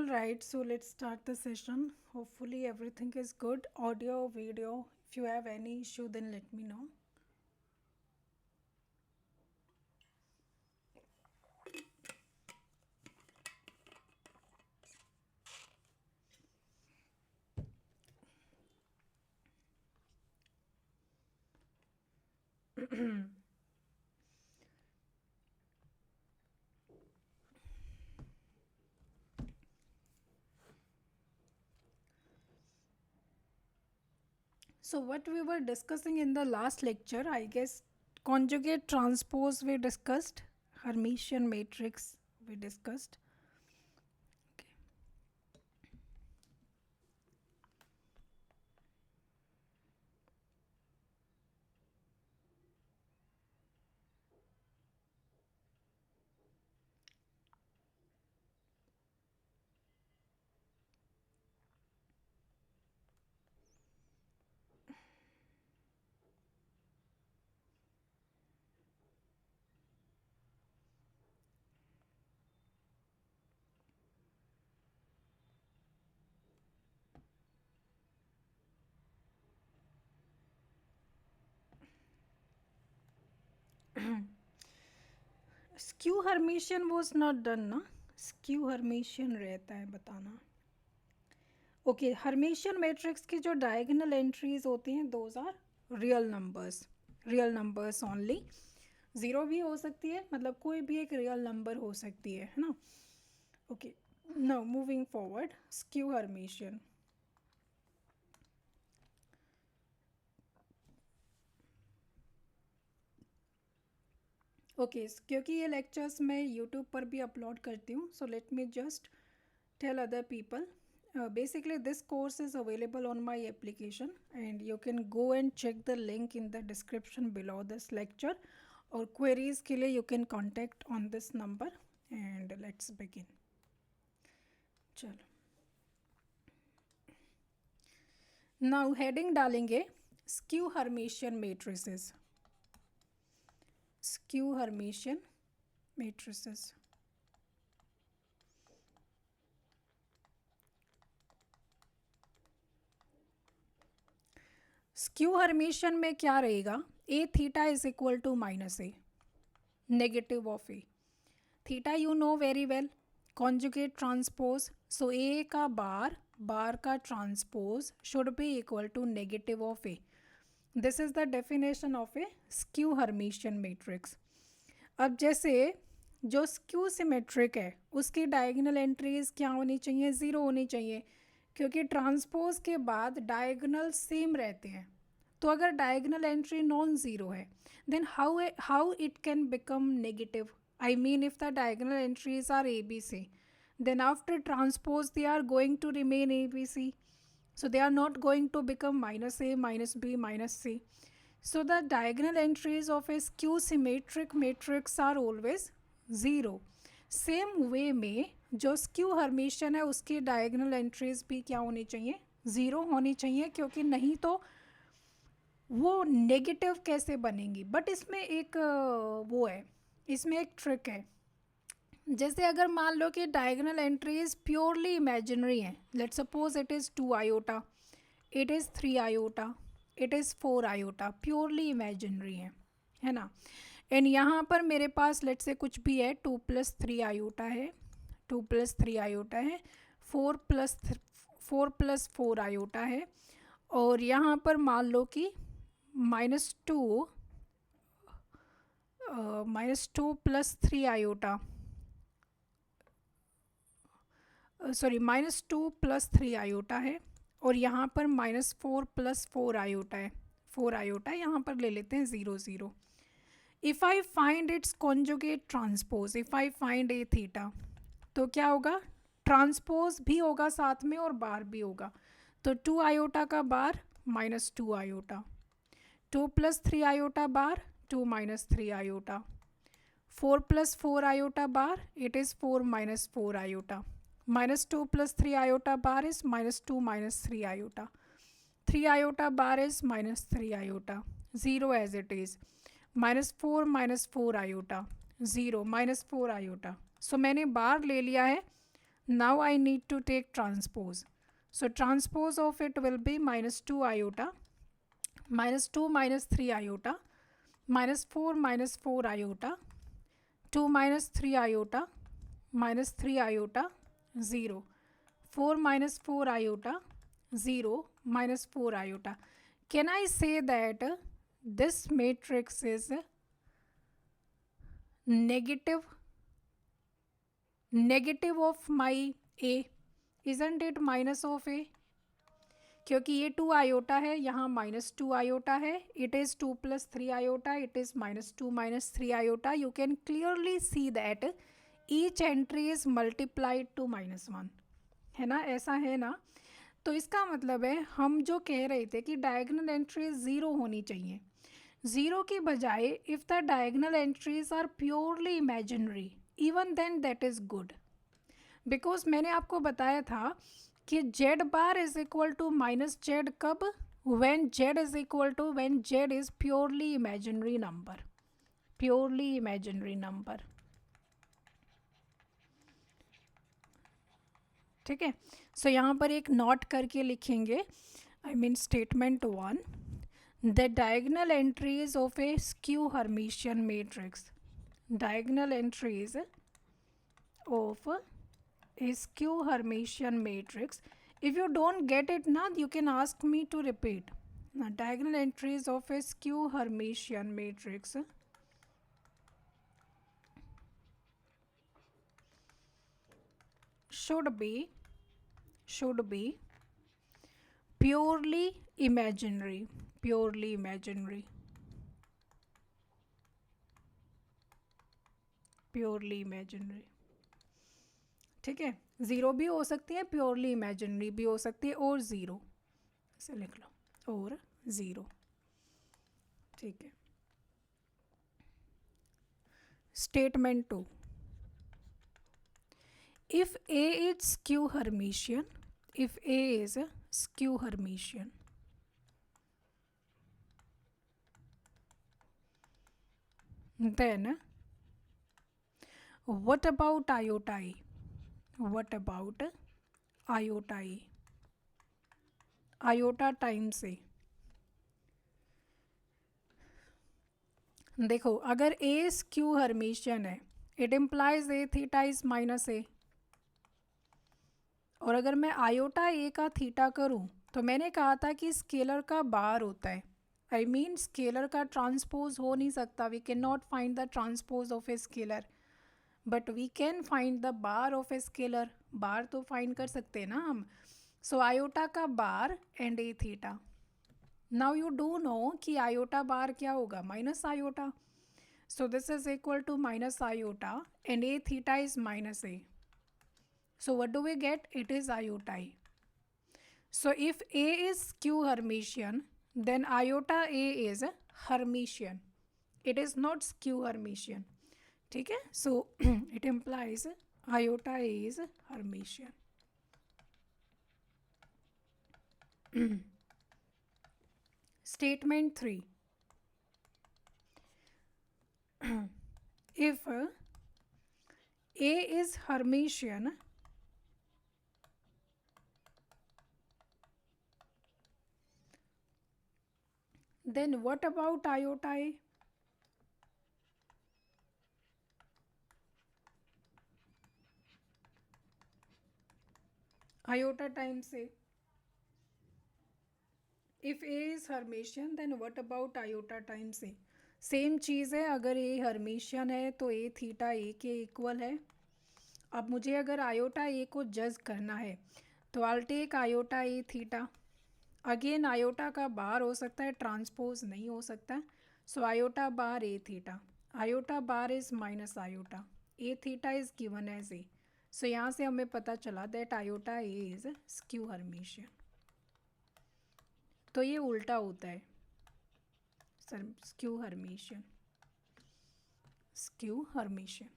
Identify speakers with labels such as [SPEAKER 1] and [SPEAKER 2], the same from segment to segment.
[SPEAKER 1] All right, so let's start the session. Hopefully, everything is good. Audio, video. If you have any issue, then let me know. So, what we were discussing in the last lecture, I guess, conjugate transpose we discussed, Hermitian matrix we discussed. Okay. Skew Hermitian was not done, ना? Skew Hermitian रहता है बताना. Okay, हर्मेशियन matrix की जो diagonal entries होती हैं those are real numbers only. Zero भी हो सकती है, मतलब कोई भी एक रियल नंबर हो सकती है ना. Okay, now moving forward, skew Hermitian. Okay, क्योंकि ये लेक्चर्स मैं यूट्यूब पर भी अपलोड करती हूँ, so let me just tell other people. Basically this course is available on my application and you can go and check the link in the description below this lecture, or queries के लिए you can contact on this number and let's begin. चलो, now heading डालेंगे skew Hermitian matrices. Skew Hermitian matrices. Skew Hermitian में क्या रहेगा? A theta is equal to minus A, negative of A. Theta you know very well, conjugate transpose. So A का bar का transpose should be equal to negative of A. This is the definition of a skew Hermitian matrix. अब जैसे जो skew symmetric है उसकी diagonal entries क्या होनी चाहिए? ज़ीरो होनी चाहिए, क्योंकि ट्रांसपोज के बाद डायगोनल सेम रहते हैं. तो अगर डायगोनल एंट्री नॉन ज़ीरो है then how it can become negative? I mean if the diagonal entries are A B C, then after transpose they are going to remain ABC, so they are not going to become minus A, minus B, minus C. So the diagonal entries of a skew symmetric matrix are always zero. Same way में जो skew Hermitian है उसकी diagonal entries भी क्या होनी चाहिए? Zero होनी चाहिए, क्योंकि नहीं तो वो नेगेटिव कैसे बनेंगी. बट इसमें एक वो है, इसमें एक ट्रिक है. जैसे अगर मान लो कि डायगोनल एंट्रीज प्योरली इमेजिनरी हैं, let's suppose it is 2 iota, it is 3 iota, it is 4 iota, purely imaginary है ना. एंड यहाँ पर मेरे पास लेट से कुछ भी है, 2 + 3 आयोटा है, 2 + 3 आयोटा है, 4 + 4 आयोटा है, और यहाँ पर मान लो कि -2 + 3 आयोटा, सॉरी -2 + 3 आयोटा है, और यहाँ पर -4 + 4 आयोटा है, 4 आयोटा यहाँ पर ले लेते हैं 0 0. If I find its conjugate transpose, if I find A theta, तो क्या होगा? ट्रांसपोज भी होगा साथ में और बार भी होगा. तो 2 आयोटा का बार -2 iota, 2 + 3 iota bar 2 - 3 iota, 4 + 4 iota bar it is 4 - 4 iota, -2 + 3 iota bar is -2 - 3 iota. 3 iota bar is -3 iota. 0 as it is. -4 - 4 iota. 0 -4 iota. So मैंने बार ले लिया है Now I need to take transpose. So transpose of it will be minus 2 iota, minus 2 minus 3 iota, minus 4 iota, 2 minus 3 iota, minus 3 iota, 0. 4 minus 4 iota, 0, minus 4 iota. Can I say that this matrix is negative of my A? Isn't it minus of A? क्योंकि ये 2 iota है, यहाँ minus 2 iota है. It is 2 plus 3 iota, it is minus 2 minus 3 iota. You can clearly see that each entry is multiplied to -1, है ना, ऐसा है ना. तो इसका मतलब है हम जो कह रहे थे कि डायगोनल एंट्रीज ज़ीरो होनी चाहिए, ज़ीरो की बजाय if the diagonal entries are purely imaginary, even then that is good. Because मैंने आपको बताया था कि Z bar is equal to minus Z कब, when Z is equal to, when Z is purely imaginary number, purely imaginary number. ठीक है. सो यहाँ पर एक नोट करके लिखेंगे, I mean statement 1, the diagonal entries of a skew Hermitian matrix, diagonal entries of a skew Hermitian matrix. If you don't get it now, you can ask me to repeat. Now, diagonal entries of a skew Hermitian matrix should be purely imaginary, purely imaginary, purely imaginary. ठीक है. Zero भी हो सकती है, purely imaginary भी हो सकती है, और ज़ीरो ऐसे लिख लो, और ज़ीरो. ठीक है. Statement 2, if A is skew Hermitian, if A is skew Hermitian, then what about iota e? What about iota e? iota times A. देखो, अगर ए स्क्यू हर्मिशियन है, it implies A theta is minus A. और अगर मैं iota ए का theta करूं, तो मैंने कहा था कि स्केलर का बार होता है, आई मीन स्केलर का ट्रांसपोज हो नहीं सकता. We can not find the transpose of a scalar, but we can find the bar of a scalar. Bar तो फाइंड कर सकते हैं ना हम. सो आयोटा का bar and A theta. Now you do know कि आयोटा बार क्या होगा, minus iota. So this is equal to minus iota and A theta is minus A. So what do we get? It is iota e. So if A is skew Hermitian, then iota A is Hermitian. It is not skew Hermitian. ठीक है. So it implies iota A is Hermitian. Statement 3. If A is Hermitian, then what about iota A? Iota times A. If A is Hermitian, then what about iota times A? Same चीज़ है. अगर ए Hermitian है तो ए theta ए के equal है. अब मुझे अगर आयोटा ए को जज करना है, तो I take iota A theta. Again iota का बार हो सकता है, ट्रांसपोज नहीं हो सकता. So iota bar A theta, iota bar is minus iota, A theta is given as A. So यहाँ से हमें पता चला that iota A is skew Hermitian. तो ये उल्टा होता है sir, skew Hermitian, skew Hermitian.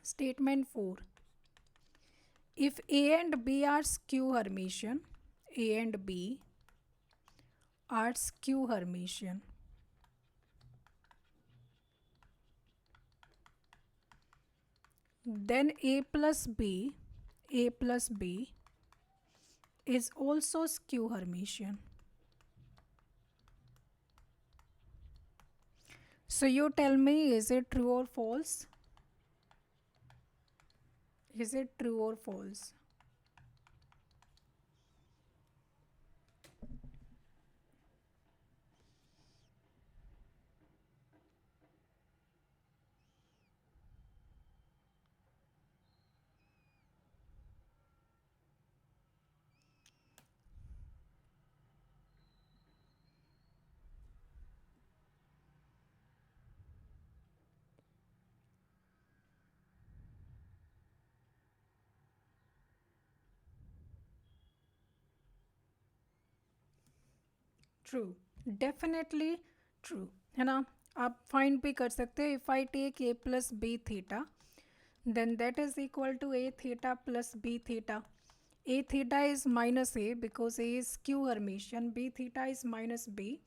[SPEAKER 1] Statement 4. If A and B are skew Hermitian, A and B are skew Hermitian, then a plus b is also skew Hermitian. So you tell me, is it true or false? Is it true or false? True, definitely true, है ना. आप find भी कर सकते हो. If I take A plus B theta, then that is equal to a theta plus b theta. A theta is minus a because a is skew Hermitian. B theta is minus b.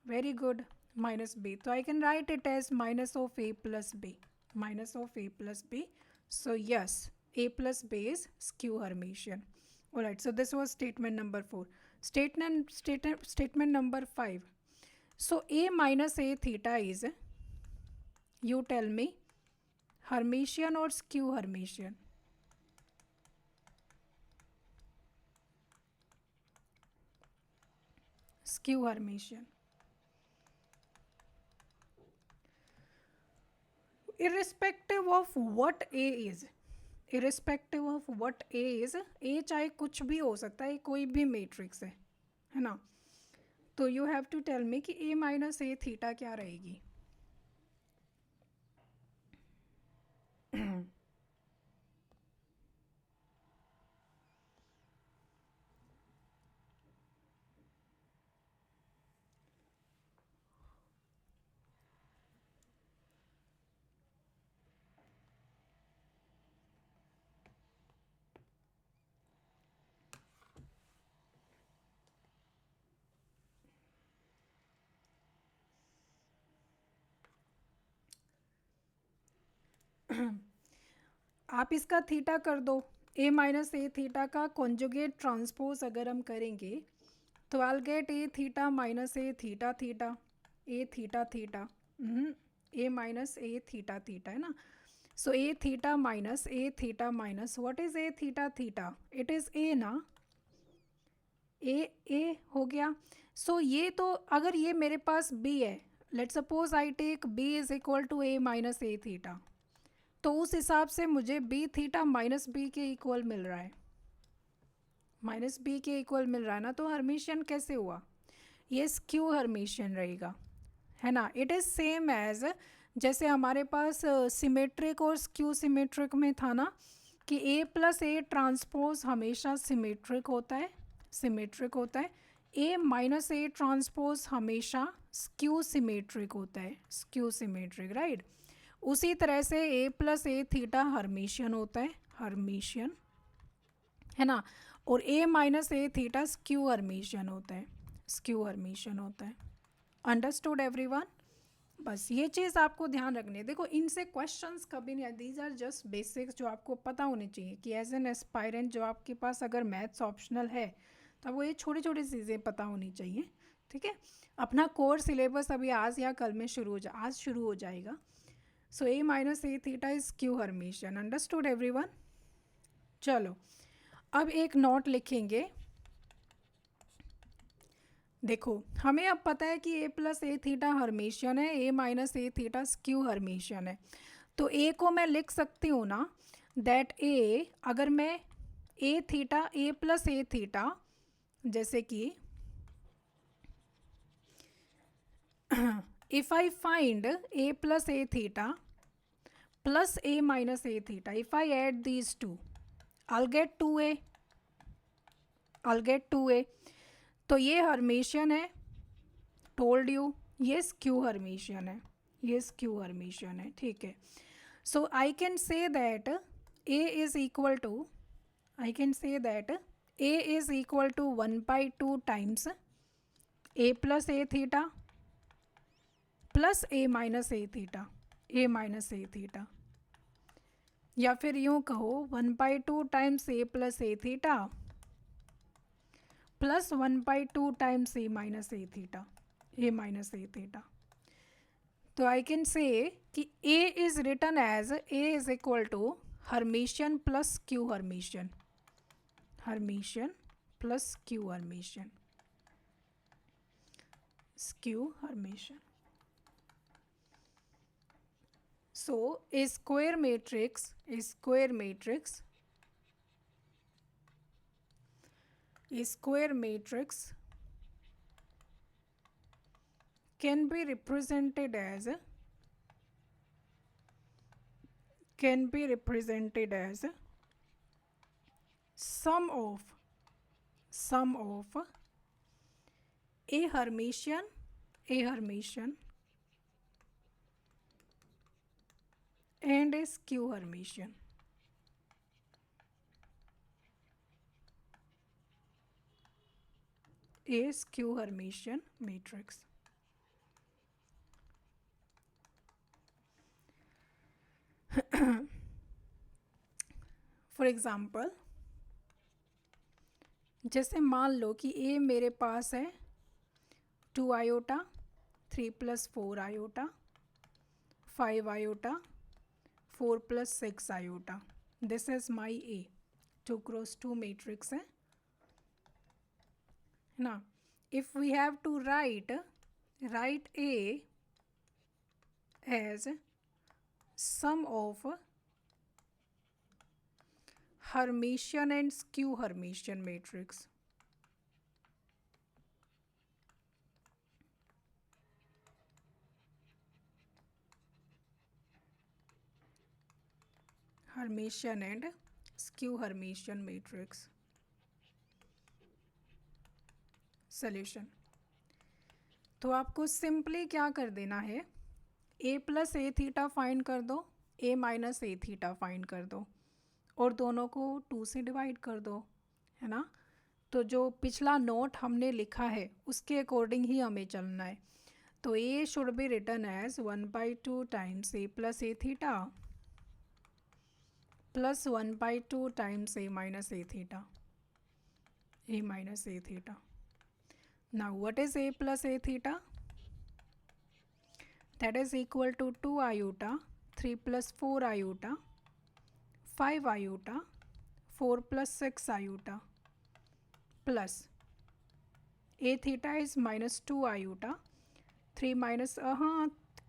[SPEAKER 1] Very good, minus b. So I can write it as minus of a plus b. Minus of a plus b. So yes, a plus b is skew Hermitian. Alright, so this was statement number 4. Statement number 5. So a minus a theta is, you tell me, Hermitian or skew Hermitian? Skew Hermitian. Irrespective of what A is, irrespective of what A is, A चाहे कुछ भी हो सकता है, कोई भी matrix है ना. तो you have to tell me कि A माइनस ए थीटा क्या रहेगी. आप इसका थीटा कर दो. ए माइनस ए थीटा का कॉन्जुगेट ट्रांसपोज अगर हम करेंगे तो I get A theta minus A theta theta, A theta theta, A minus A theta theta, है ना. So A theta minus what is A theta theta? It is A ना. A हो गया. सो ये तो अगर ये मेरे पास बी है, let suppose I take B is equal to A minus A theta, तो उस हिसाब से मुझे बी थीटा माइनस बी के इक्वल मिल रहा है. माइनस बी के इक्वल मिल रहा है ना. तो हर्मिशियन कैसे हुआ? ये स्क्यू हर्मिशियन रहेगा, है ना. इट इज़ सेम एज जैसे हमारे पास सिमेट्रिक और स्क्यू सिमेट्रिक में था ना कि ए प्लस ए ट्रांसपोज हमेशा सिमेट्रिक होता है, सिमेट्रिक होता है. ए माइनस ए ट्रांसपोज हमेशा स्क्यू सिमेट्रिक होता है, स्क्यू सिमेट्रिक, राइट. उसी तरह से ए प्लस ए थीटा हर्मिशियन होता है, हर्मिशियन, है ना. और ए minus A theta skew Hermitian होता है, स्क्यू हर्मिशियन होता है. Understood everyone? बस ये चीज़ आपको ध्यान रखनी है. देखो इनसे क्वेश्चंस कभी नहीं, दीज आर जस्ट बेसिक्स जो आपको पता होने चाहिए कि एज एन एस्पायरेंट जो आपके पास अगर मैथ्स ऑप्शनल है तो वो ये छोटी छोटी चीज़ें पता होनी चाहिए. ठीक है. अपना कोर सिलेबस अभी आज या कल में आज शुरू हो जाएगा. So A minus A theta is skew Hermitian. Understood everyone? चलो अब एक नोट लिखेंगे. देखो हमें अब पता है कि A plus A theta Hermitian है, A minus A theta skew Hermitian है. तो ए को मैं लिख सकती हूँ ना दैट ए, अगर मैं ए theta A plus A theta, जैसे कि if I find A plus A theta plus a minus a theta, if I add these two I'll get 2a, I'll get 2a. तो ये हर्मिशियन है, टोल्ड यू. ये skew Hermitian है, ये skew Hermitian है. ठीक है. So I can say that a is equal to, I can say that a is equal to 1/2 times a plus A theta plus a minus A theta, a minus A theta. या फिर यूँ कहो 1/2 times A plus A theta plus 1/2 times A minus A theta, A minus A theta. तो I can say कि A is written as A is equal to Hermitian plus skew Hermitian, Hermitian plus skew Hermitian, skew Hermitian. So a square matrix can be represented as sum of a Hermitian and a skew Hermitian. A skew Hermitian matrix. For example, जैसे मान लो कि A मेरे पास है 2 iota, 3 + 4 iota, 5 iota, 4 + 6 iota. This is my A 2 × 2 matrix है ना. If we have to write A as sum of Hermitian and skew Hermitian matrix. Hermitian and skew Hermitian matrix. Solution. तो आपको सिंपली क्या कर देना है, a + a थीटा फाइंड कर दो, a - a थीटा फाइंड कर दो और दोनों को 2 से डिवाइड कर दो, है ना. तो जो पिछला नोट हमने लिखा है उसके अकॉर्डिंग ही हमें चलना है. तो A should be written as 1/2 times A plus A theta plus 1/2 times A minus A theta, A minus A theta. Now what is A plus A theta? That is equal to 2 iota, 3 + 4 iota, 5 iota, 4 + 6 iota plus A theta is -2 iota, 3 minus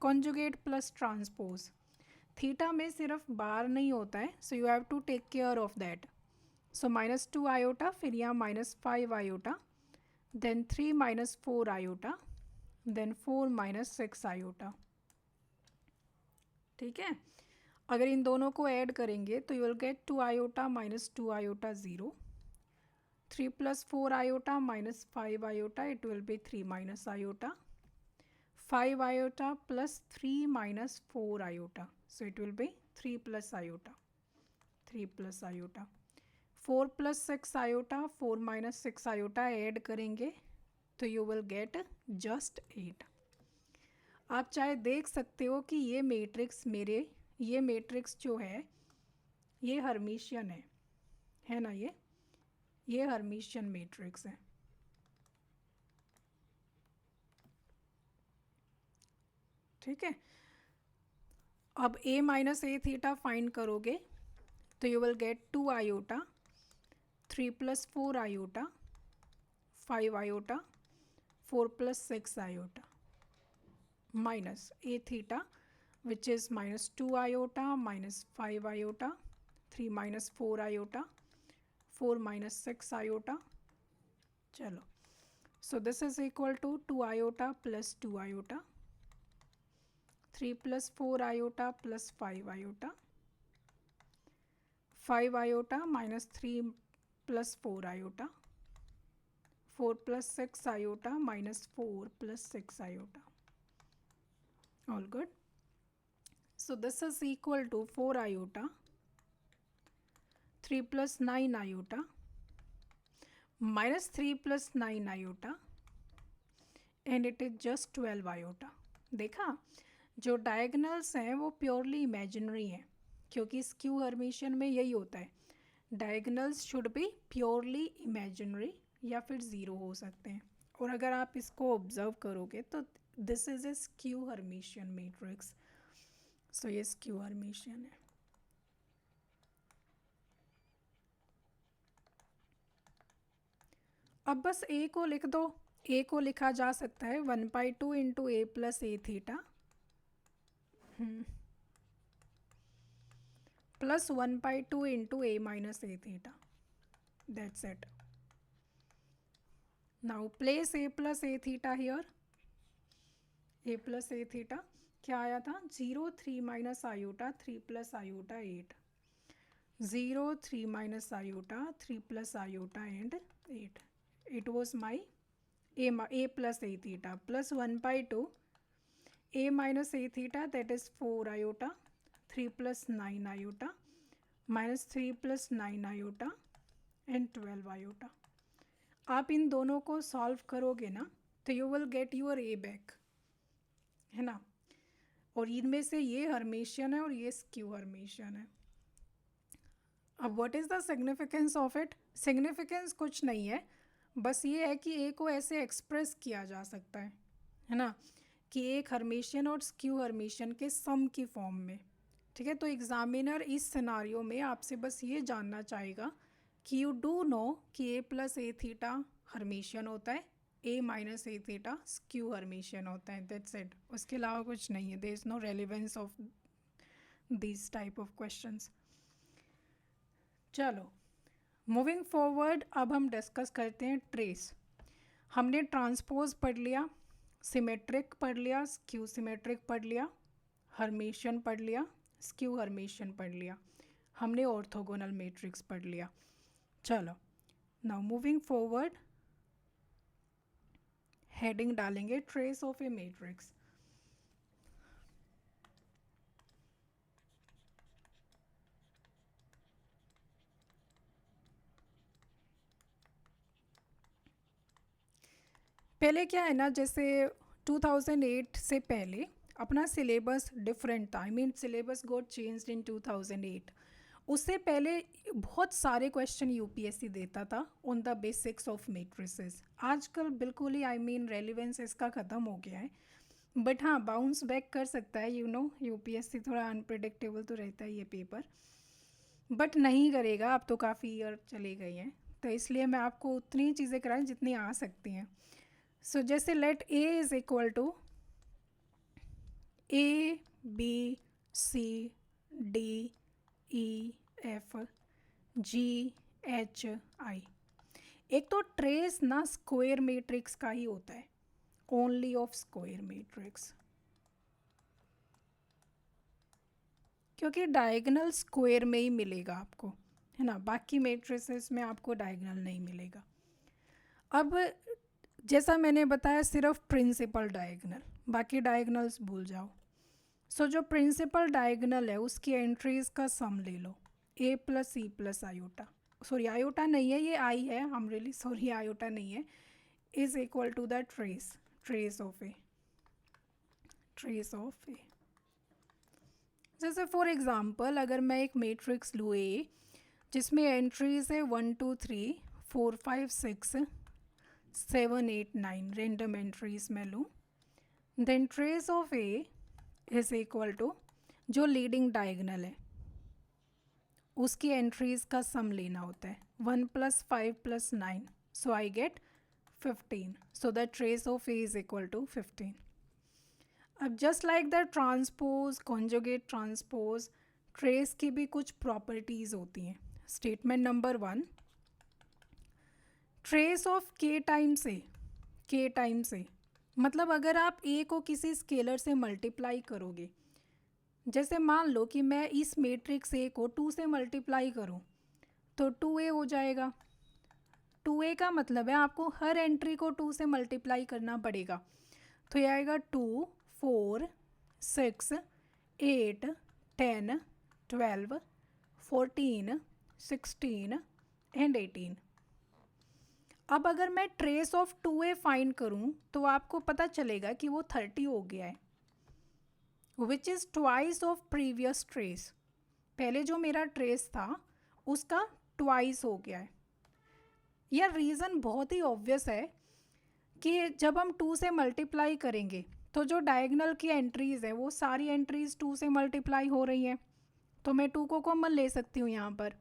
[SPEAKER 1] conjugate plus transpose. Theta में सिर्फ bar नहीं होता है, so you have to take care of that. So -2 iota, फिर यहाँ -5 iota, then 3 - 4 iota, then 4 - 6 iota. ठीक है. अगर इन दोनों को ऐड करेंगे तो you will get 2 iota -2 iota 0, 3 + 4 iota -5 iota, it will be 3 - iota, 5 iota plus 3 - 4 iota, so it will be 3 + iota, 3 + iota, 4 + 6 iota, 4 - 6 iota add करेंगे तो यू विल गेट जस्ट 8. आप चाहे देख सकते हो कि ये मैट्रिक्स जो है ये हर्मिशियन है ना. ये हर्मिशियन मैट्रिक्स है. ठीक है. अब a - a थीटा फाइंड करोगे तो you will get 2 iota, 3 + 4 iota, 5 iota, 4 + 6 iota minus a theta which is -2 iota, -5 iota, 3 - 4 iota, 4 - 6 iota. चलो, so this is equal to 2 iota plus 2 iota, 3 + 4 iota plus 5 iota, 5 iota -3 + 4 iota, 4 + 6 iota -4 + 6 iota. All good. So this is equal to 4 iota, 3 + 9 iota, -3 + 9 iota, and it is just 12 iota. देखा, जो diagonals हैं वो purely imaginary हैं. क्योंकि skew Hermitian में यही होता है, diagonals should be purely imaginary या फिर ज़ीरो हो सकते हैं। और अगर आप इसको ऑब्जर्व करोगे तो this is a skew Hermitian matrix. So ये स्क्यू हर्मिशियन है। अब बस ए को लिख दो। ए को लिखा जा सकता है 1/2 into A plus A theta plus 1/2 into A minus A theta, that's it. Now place a plus A theta here. A plus A theta क्या आया था, 0 3 minus iota 3 plus iota 8, 0 3 minus iota 3 plus iota and 8। It was my A plus A theta plus 1/2 a minus a theta, that is 4 iota 3 plus 9 iota minus 3 plus 9 iota and 12 iota। आप इन दोनों को solve करोगे ना तो you will get your A back, है ना। और इनमें से ये हर्मिशियन है और ये स्क्यू हर्मिशियन है। अब what is the significance of it? Significance कुछ नहीं है, बस ये है कि ए को ऐसे एक्सप्रेस किया जा सकता है ना, कि एक हर्मिशियन और स्क्यू हर्मिशियन के सम की फॉर्म में। ठीक है, तो एग्जामिनर इस सिनारियो में आपसे बस ये जानना चाहेगा कि यू डू नो कि A plus A theta Hermitian होता है, A minus A theta skew Hermitian होता है, दैट्स इट। उसके अलावा कुछ नहीं है। There is no relevance of this type of questions. चलो मूविंग फॉरवर्ड, अब हम डिस्कस करते हैं ट्रेस। हमने ट्रांसपोज पढ़ लिया, सिमेट्रिक पढ़ लिया, स्क्यू सिमेट्रिक पढ़ लिया, हर्मिशियन पढ़ लिया, स्क्यू हर्मिशियन पढ़ लिया, हमने ऑर्थोगोनल मैट्रिक्स पढ़ लिया। चलो नाउ मूविंग फॉरवर्ड, हेडिंग डालेंगे ट्रेस ऑफ ए मैट्रिक्स। पहले क्या है ना, जैसे 2008 से पहले अपना सिलेबस डिफरेंट था। I mean syllabus got changed in 2008। उससे पहले बहुत सारे क्वेश्चन यूपीएससी देता था on the basics of matrices. आजकल बिल्कुल ही आई मीन रेलिवेंस इसका ख़त्म हो गया है, बट हाँ बाउंस बैक कर सकता है। यू नो यूपीएससी थोड़ा अनप्रिडिक्टेबल तो रहता है ये पेपर, बट नहीं करेगा। अब तो काफ़ी ईयर चले गए हैं, तो इसलिए मैं आपको उतनी चीज़ें कराएं जितनी आ सकती हैं। सो जैसे let A is equal to A B C D E F G H I. एक तो ट्रेस ना स्क्वायर मैट्रिक्स का ही होता है, ओनली ऑफ स्क्वायर मैट्रिक्स, क्योंकि डायगोनल स्क्वायर में ही मिलेगा आपको, है ना। बाकी मैट्रिसेस में आपको डायगोनल नहीं मिलेगा। अब जैसा मैंने बताया सिर्फ प्रिंसिपल डायगोनल, बाकी डायगोनल्स भूल जाओ। सो जो प्रिंसिपल डायगोनल है उसकी एंट्रीज का सम ले लो, A plus C plus iota, sorry iota नहीं है ये आई है, हम रियली सॉरी आयोटा नहीं है, is equal to the trace of A. जैसे फॉर एग्जांपल अगर मैं एक मैट्रिक्स लूँ ए जिसमें एंट्रीज है 1 2 3 4 5 6 7 8 9 रेंडम एंट्रीज में लूँ, then trace of A is equal to जो लीडिंग डायगोनल है उसकी एंट्रीज का सम लेना होता है, 1 + 5 + 9, so I get 15। So the trace of A is equal to 15। अब just like the transpose conjugate transpose, trace की भी कुछ प्रॉपर्टीज़ होती हैं। स्टेटमेंट नंबर 1, ट्रेस ऑफ के टाइम्स ए मतलब अगर आप ए को किसी स्केलर से मल्टीप्लाई करोगे, जैसे मान लो कि मैं इस मैट्रिक्स ए को 2 से मल्टीप्लाई करूं तो 2a हो जाएगा। 2a का मतलब है आपको हर एंट्री को 2 से मल्टीप्लाई करना पड़ेगा, तो ये आएगा 2 4 6 8 10 12 14 16 एंड 18। अब अगर मैं ट्रेस ऑफ 2a फाइंड करूं तो आपको पता चलेगा कि वो 30 हो गया है, which is twice of previous trace. पहले जो मेरा ट्रेस था उसका ट्वाइस हो गया है। यह रीज़न बहुत ही ऑब्वियस है कि जब हम 2 से मल्टीप्लाई करेंगे तो जो डायगनल की एंट्रीज़ है वो सारी एंट्रीज़ 2 से मल्टीप्लाई हो रही हैं, तो मैं 2 को कॉमन ले सकती हूँ यहाँ पर,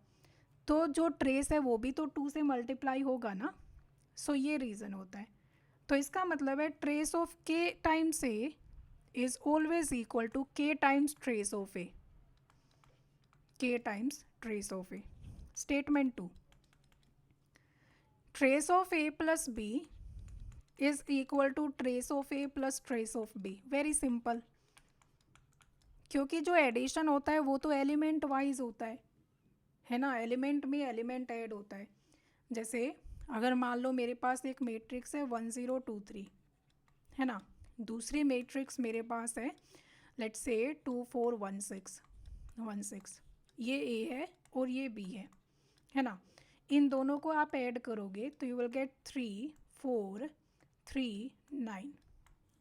[SPEAKER 1] तो जो ट्रेस है वो भी तो 2 से मल्टीप्लाई होगा ना। सो ये रीज़न होता है। तो इसका मतलब है ट्रेस ऑफ के times A is always equal to K times trace of A, K times trace of A. Statement 2, trace of A plus B is equal to trace of A plus trace of B. Very simple, क्योंकि जो addition होता है वो तो element wise होता है ना, element में एलिमेंट ऐड होता है। जैसे अगर मान लो मेरे पास एक मैट्रिक्स है 1023, है ना, दूसरी मैट्रिक्स मेरे पास है लेट्स से 2416, ये ए है और ये बी है ना। इन दोनों को आप ऐड करोगे तो you will get 3 4 3 9।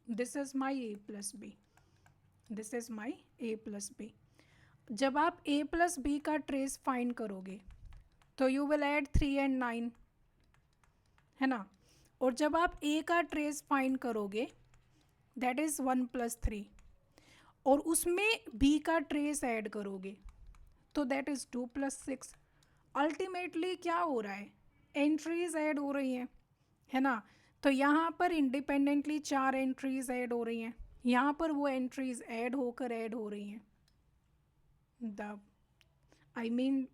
[SPEAKER 1] This is my A plus B, this is my A plus B. जब आप ए प्लस बी का ट्रेस फाइंड करोगे तो यू विल ऐड 3 एंड 9, है ना। और जब आप ए का ट्रेस फाइंड करोगे दैट इज़ 1 प्लस 3, और उसमें बी का ट्रेस ऐड करोगे तो दैट इज़ 2 प्लस 6। अल्टीमेटली क्या हो रहा है, एंट्रीज ऐड हो रही हैं, है ना। तो यहाँ पर इंडिपेंडेंटली 4 एंट्रीज ऐड हो रही हैं, यहाँ पर वो एंट्रीज ऐड हो रही हैं। द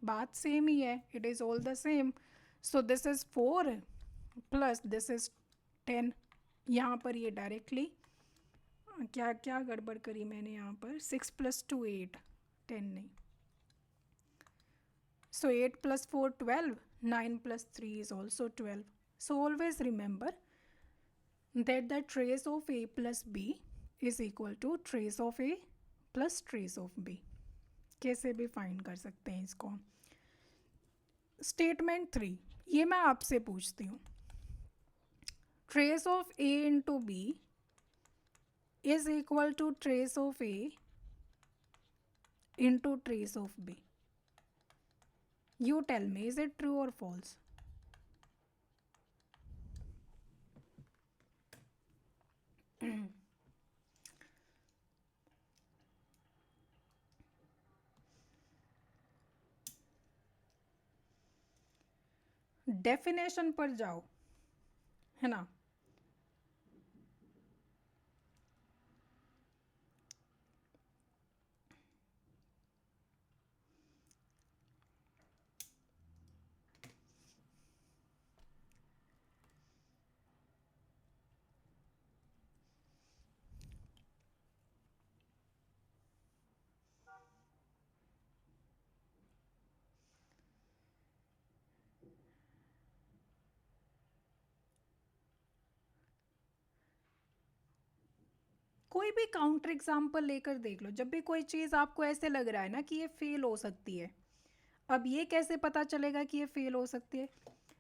[SPEAKER 1] बात सेम ही है, it is all the same. So this is 4 plus this is 10। यहाँ पर ये डायरेक्टली क्या क्या गड़बड़ करी मैंने यहाँ पर, 6 प्लस 2 8, 10 नहीं। So 8 plus 4 12, 9 plus 3 is also 12. So always remember that the trace of a plus b is equal to trace of a plus trace of b. कैसे भी फाइंड कर सकते हैं इसको। स्टेटमेंट 3, ये मैं आपसे पूछती हूँ, trace of a into B is equal to trace of a into trace of b। You tell me, is it true or false? Definition पर जाओ, है ना। कोई भी काउंटर एग्जाम्पल लेकर देख लो, जब भी कोई चीज़ आपको ऐसे लग रहा है ना कि ये फेल हो सकती है। अब ये कैसे पता चलेगा कि ये फेल हो सकती है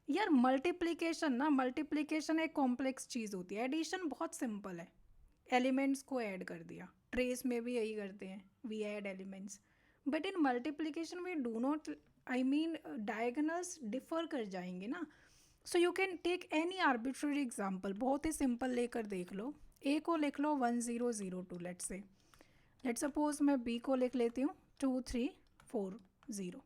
[SPEAKER 1] यार, मल्टीप्लिकेशन ना, मल्टीप्लिकेशन एक कॉम्प्लेक्स चीज़ होती है, एडिशन बहुत सिंपल है, एलिमेंट्स को ऐड कर दिया। ट्रेस में भी यही करते हैं, we add elements, but in multiplication we do not, diagonals differ कर जाएंगे ना। So you can take any arbitrary example, बहुत ही सिंपल लेकर देख लो। ए को लिख लो 1002, लेट्स सपोज मैं बी को लिख लेती हूँ 2340,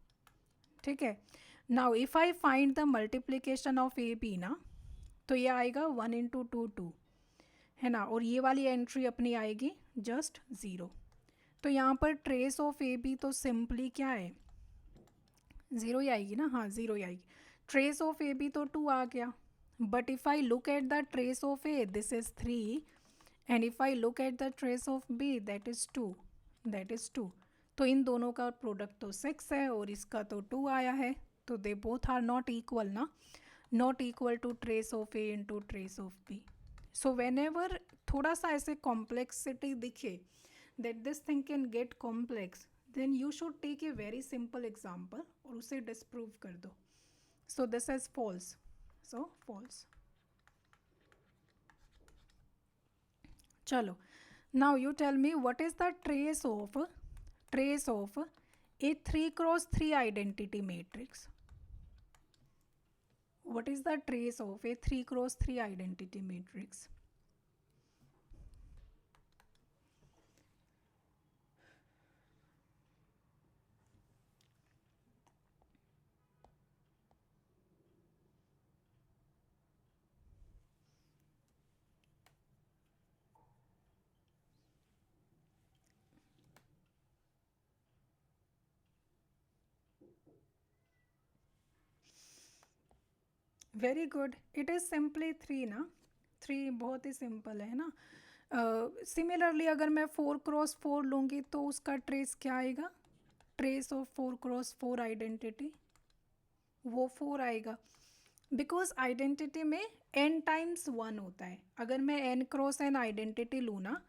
[SPEAKER 1] ठीक है। Now if I find the multiplication of A B ना, तो ये आएगा 1 इंटू 2 2, है ना, और ये वाली एंट्री अपनी आएगी जस्ट 0। तो यहाँ पर ट्रेस ऑफ ए बी तो सिंपली क्या है, 0 ही आएगी ना, हाँ 0 ही आएगी। ट्रेस ऑफ ए बी तो 2 आ गया, but if I look at the trace of A this is 3, and if I look at the trace of B that is 2। तो इन दोनों का प्रोडक्ट तो 6 है और इसका तो 2 आया है, तो they both are not equal ना, not equal to trace of A into trace of B. So whenever थोड़ा सा ऐसे कॉम्प्लेक्सिटी दिखे that this thing can get complex, then you should take a very simple example और उसे disprove कर दो। So this is false, so false. चलो, now you tell me what is the trace of A 3x3 identity matrix. What is the trace of a 3x3 identity matrix? Very good, it is simply 3 ना. 3 बहुत ही simple है ना. Similarly अगर मैं 4x4 लूँगी तो उसका ट्रेस क्या आएगा? ट्रेस ऑफ 4x4 आइडेंटिटी वो 4 आएगा, बिकॉज आइडेंटिटी में n टाइम्स 1 होता है. अगर मैं n×n आइडेंटिटी लूँ ना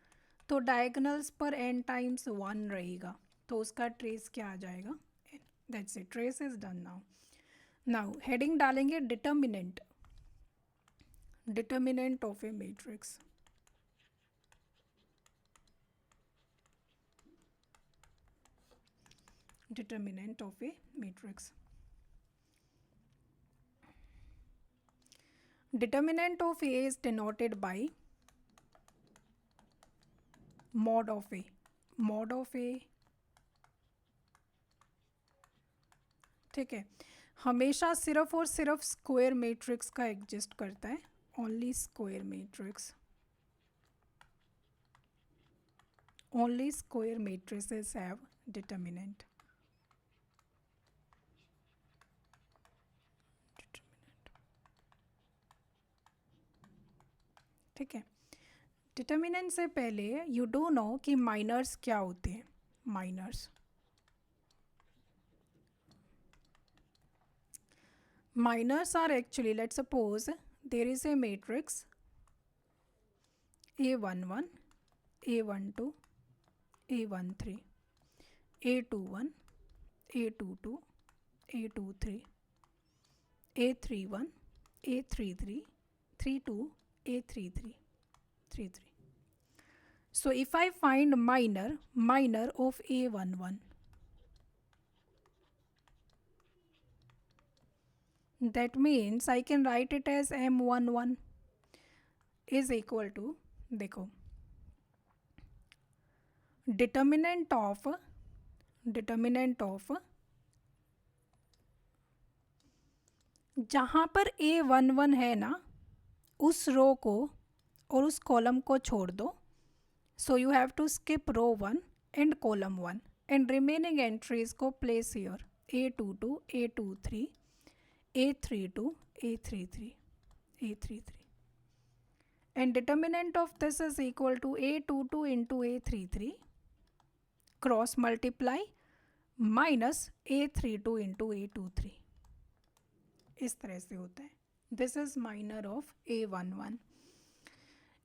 [SPEAKER 1] तो डायगनल्स पर n टाइम्स 1 रहेगा, तो उसका ट्रेस क्या आ जाएगा? n. That's it, trace is done. Now heading डालेंगे determinant. Determinant of A matrix. Determinant of A matrix. Determinant of A is denoted by mod of A. Mod of A, ठीक है, हमेशा सिर्फ और सिर्फ स्क्वायर मैट्रिक्स का exist करता है. Only square matrix. Only square matrices have determinant. ठीक है. डिटर्मिनेंट से पहले यू डू नो कि माइनर्स क्या होते हैं. Minors are actually, let's suppose there is a matrix A11, A12, A13, A21, A22, A23, A31, A33, 32, A33, 33. So if I find minor of A11, that means I can write it as M11 is equal to, देखो, determinant of जहाँ पर A11 है ना उस रो को और उस column को छोड़ दो. So you have to skip row 1 and column 1 and remaining entries को place here. A22, A23, A32, A33, A33. And determinant of this is equal to A22 into A33 cross multiply minus A32 into A23. इस तरह से होता है. This is minor of A11.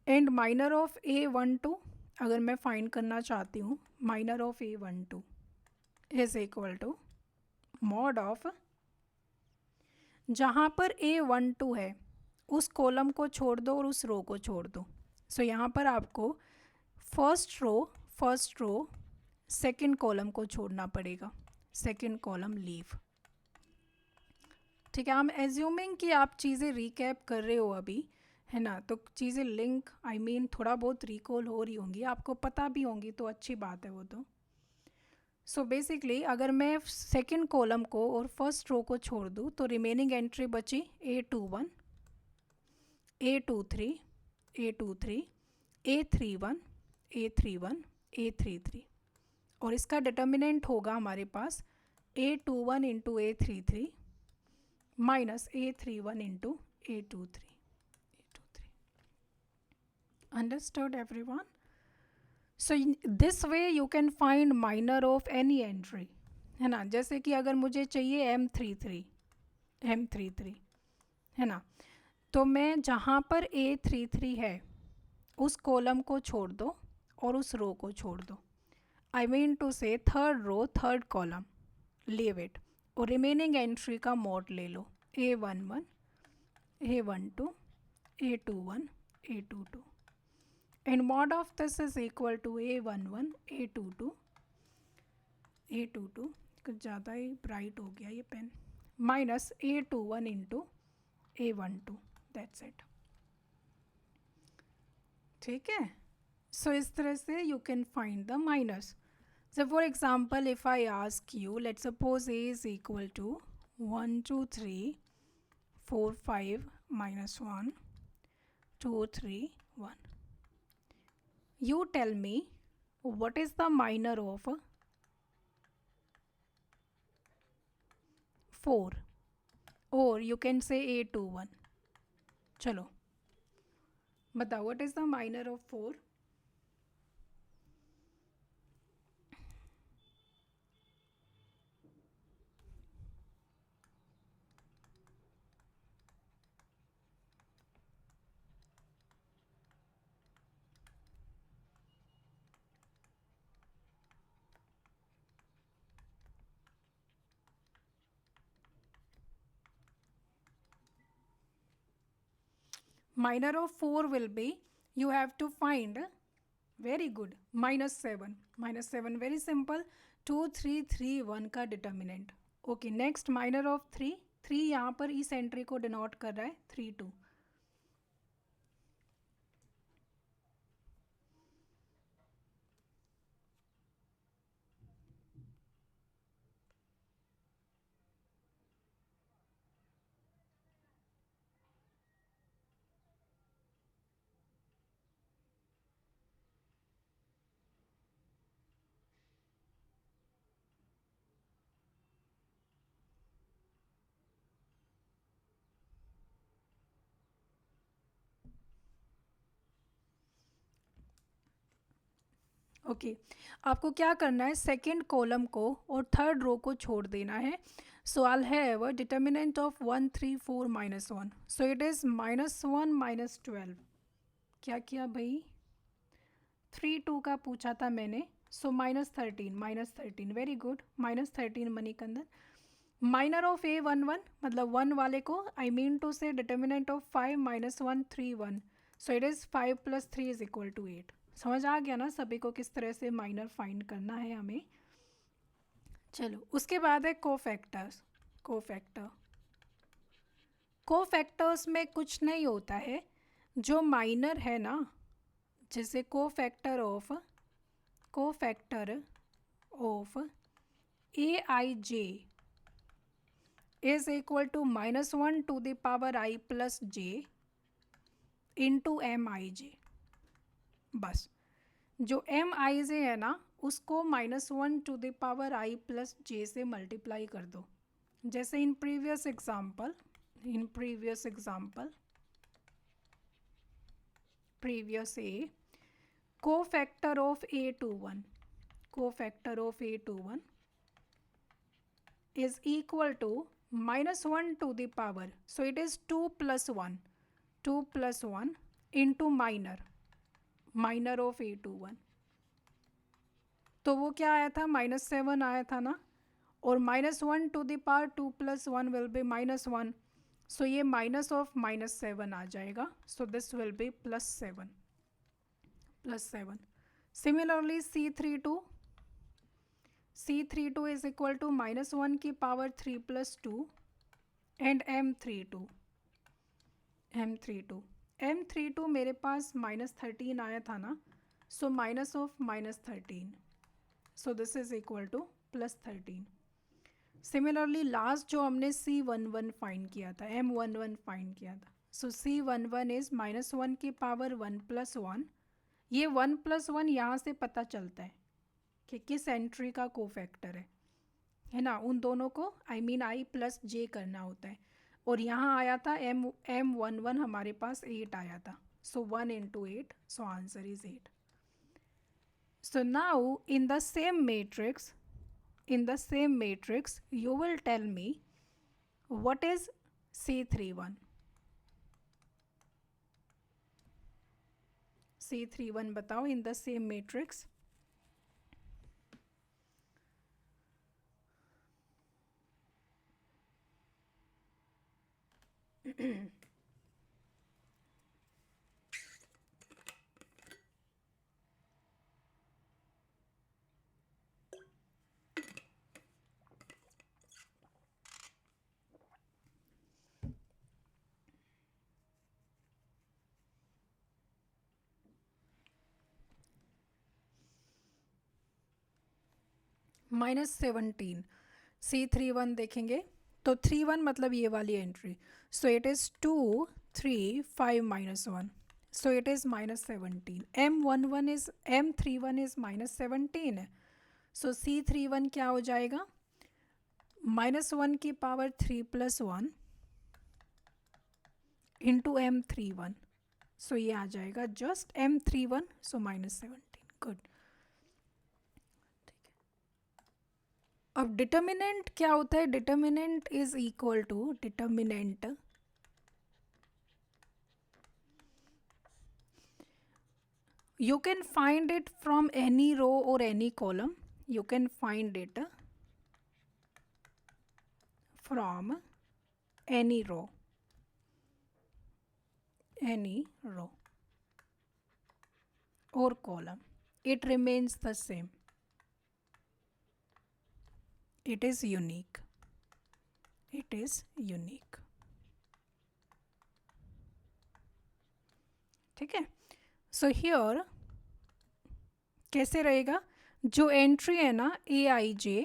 [SPEAKER 1] And minor of A12 अगर मैं find करना चाहती हूँ, minor of A12 is equal to mod of जहाँ पर A12 है उस कॉलम को छोड़ दो और उस रो को छोड़ दो. सो यहाँ पर आपको फर्स्ट रो सेकंड कॉलम को छोड़ना पड़ेगा. Second column leave. ठीक है. आई एम एज्यूमिंग कि आप चीज़ें रिकैप कर रहे हो अभी, है ना, तो चीज़ें लिंक थोड़ा बहुत रिकॉल हो रही होंगी, आपको पता भी होंगी, तो अच्छी बात है वो तो. सो बेसिकली अगर मैं सेकंड कॉलम को और फर्स्ट रो को छोड़ दूँ तो रिमेनिंग एंट्री बची A21, A23, A23, A31, A31, A33 और इसका डिटर्मिनेंट होगा हमारे पास A21 into A33 minus A31 into A23. Understood everyone? So this way you can find minor of any entry, है ना. जैसे कि अगर मुझे चाहिए M33 है ना, तो मैं जहाँ पर A33 है उस कॉलम को छोड़ दो और उस रो को छोड़ दो. I mean to say third row third column leave it और रिमेनिंग एंट्री का मोड ले लो. A11, A12, A21, A22 and mod of this is equal to A11, A22, A22 कुछ ज़्यादा ही ब्राइट हो गया ये pen, minus A21 into A12, that's it. ठीक है, सो इस तरह से you can find the minus. So for example, if I ask you, let's suppose A is equal to 1, 2, 3, 4, 5, minus 1, 2, 3, 1. You tell me what is the minor of 4, or you can say A21. चलो बताओ, what is the minor of 4? Minor of 4 will be, you have to find, very good, minus 7. Minus 7 very simple, 2, 3, 3, 1 का determinant. Okay, next minor of 3, 3 यहाँ पर इस entry को denote कर रहा है, 3, 2। ओके, आपको क्या करना है, सेकेंड कॉलम को और थर्ड रो को छोड़ देना है। So I have a determinant of 1, 3, 4, minus 1, so it is minus 1, minus 12। क्या किया भाई, 3, 2 का पूछा था मैंने, so minus 13, minus 13, very good, minus 13 Manikandan. Minor of A11 मतलब 1 वाले को, I mean to say determinant of 5, minus 1, 3, 1, so it is 5 + 3 is equal to 8। समझ आ गया ना सभी को किस तरह से माइनर फाइंड करना है हमें। चलो उसके बाद है कोफैक्टर्स। कोफैक्टर्स में कुछ नहीं होता है, जो माइनर है ना, जैसे cofactor of AIJ is equal to -1 to the power I plus j into MIJ। बस जो MIJ है ना, उसको -1 to the power I plus j से मल्टीप्लाई कर दो। जैसे in previous example previous A, cofactor of A21 is equal to -1 to the power, so it is 2 plus 1 into minor of A21। तो वो क्या आया था, -7 आया था ना, और -1 to the power 2 plus 1 will be -1, सो ये माइनस ऑफ -7 आ जाएगा, so this will be +7। Similarly C32 is equal to -1 की पावर 3 + 2 एंड M32 मेरे पास -13 आया था ना, so minus of -13, so this is equal to +13। Similarly last जो हमने C11 फाइंड किया था, M11 फाइंड किया था, सो C11 इज -1 की पावर 1 + 1। ये 1 + 1 यहाँ से पता चलता है कि किस एंट्री का कोफैक्टर है ना, उन दोनों को आई plus j करना होता है। और यहाँ आया था M11 हमारे पास 8 आया था, सो 1 into 8, so answer is 8। So now in the same matrix you will tell me what is C31 बताओ in the same matrix। -17, C31 देखेंगे तो 31 मतलब ये वाली entry, so it is 2 3 5 -1, so it is -17. M31 is -17, so C31 क्या हो जाएगा, -1 की पावर 3 + 1 इंटू M31, सो ये आ जाएगा जस्ट M31, सो -17. गुड. अब डिटर्मिनेंट क्या होता है, determinant is equal to determinant you can find it from any row or any column, you can find it from any row or column, it remains the same, it is unique, ठीक है. So here कैसे रहेगा, जो entry है ना AIJ,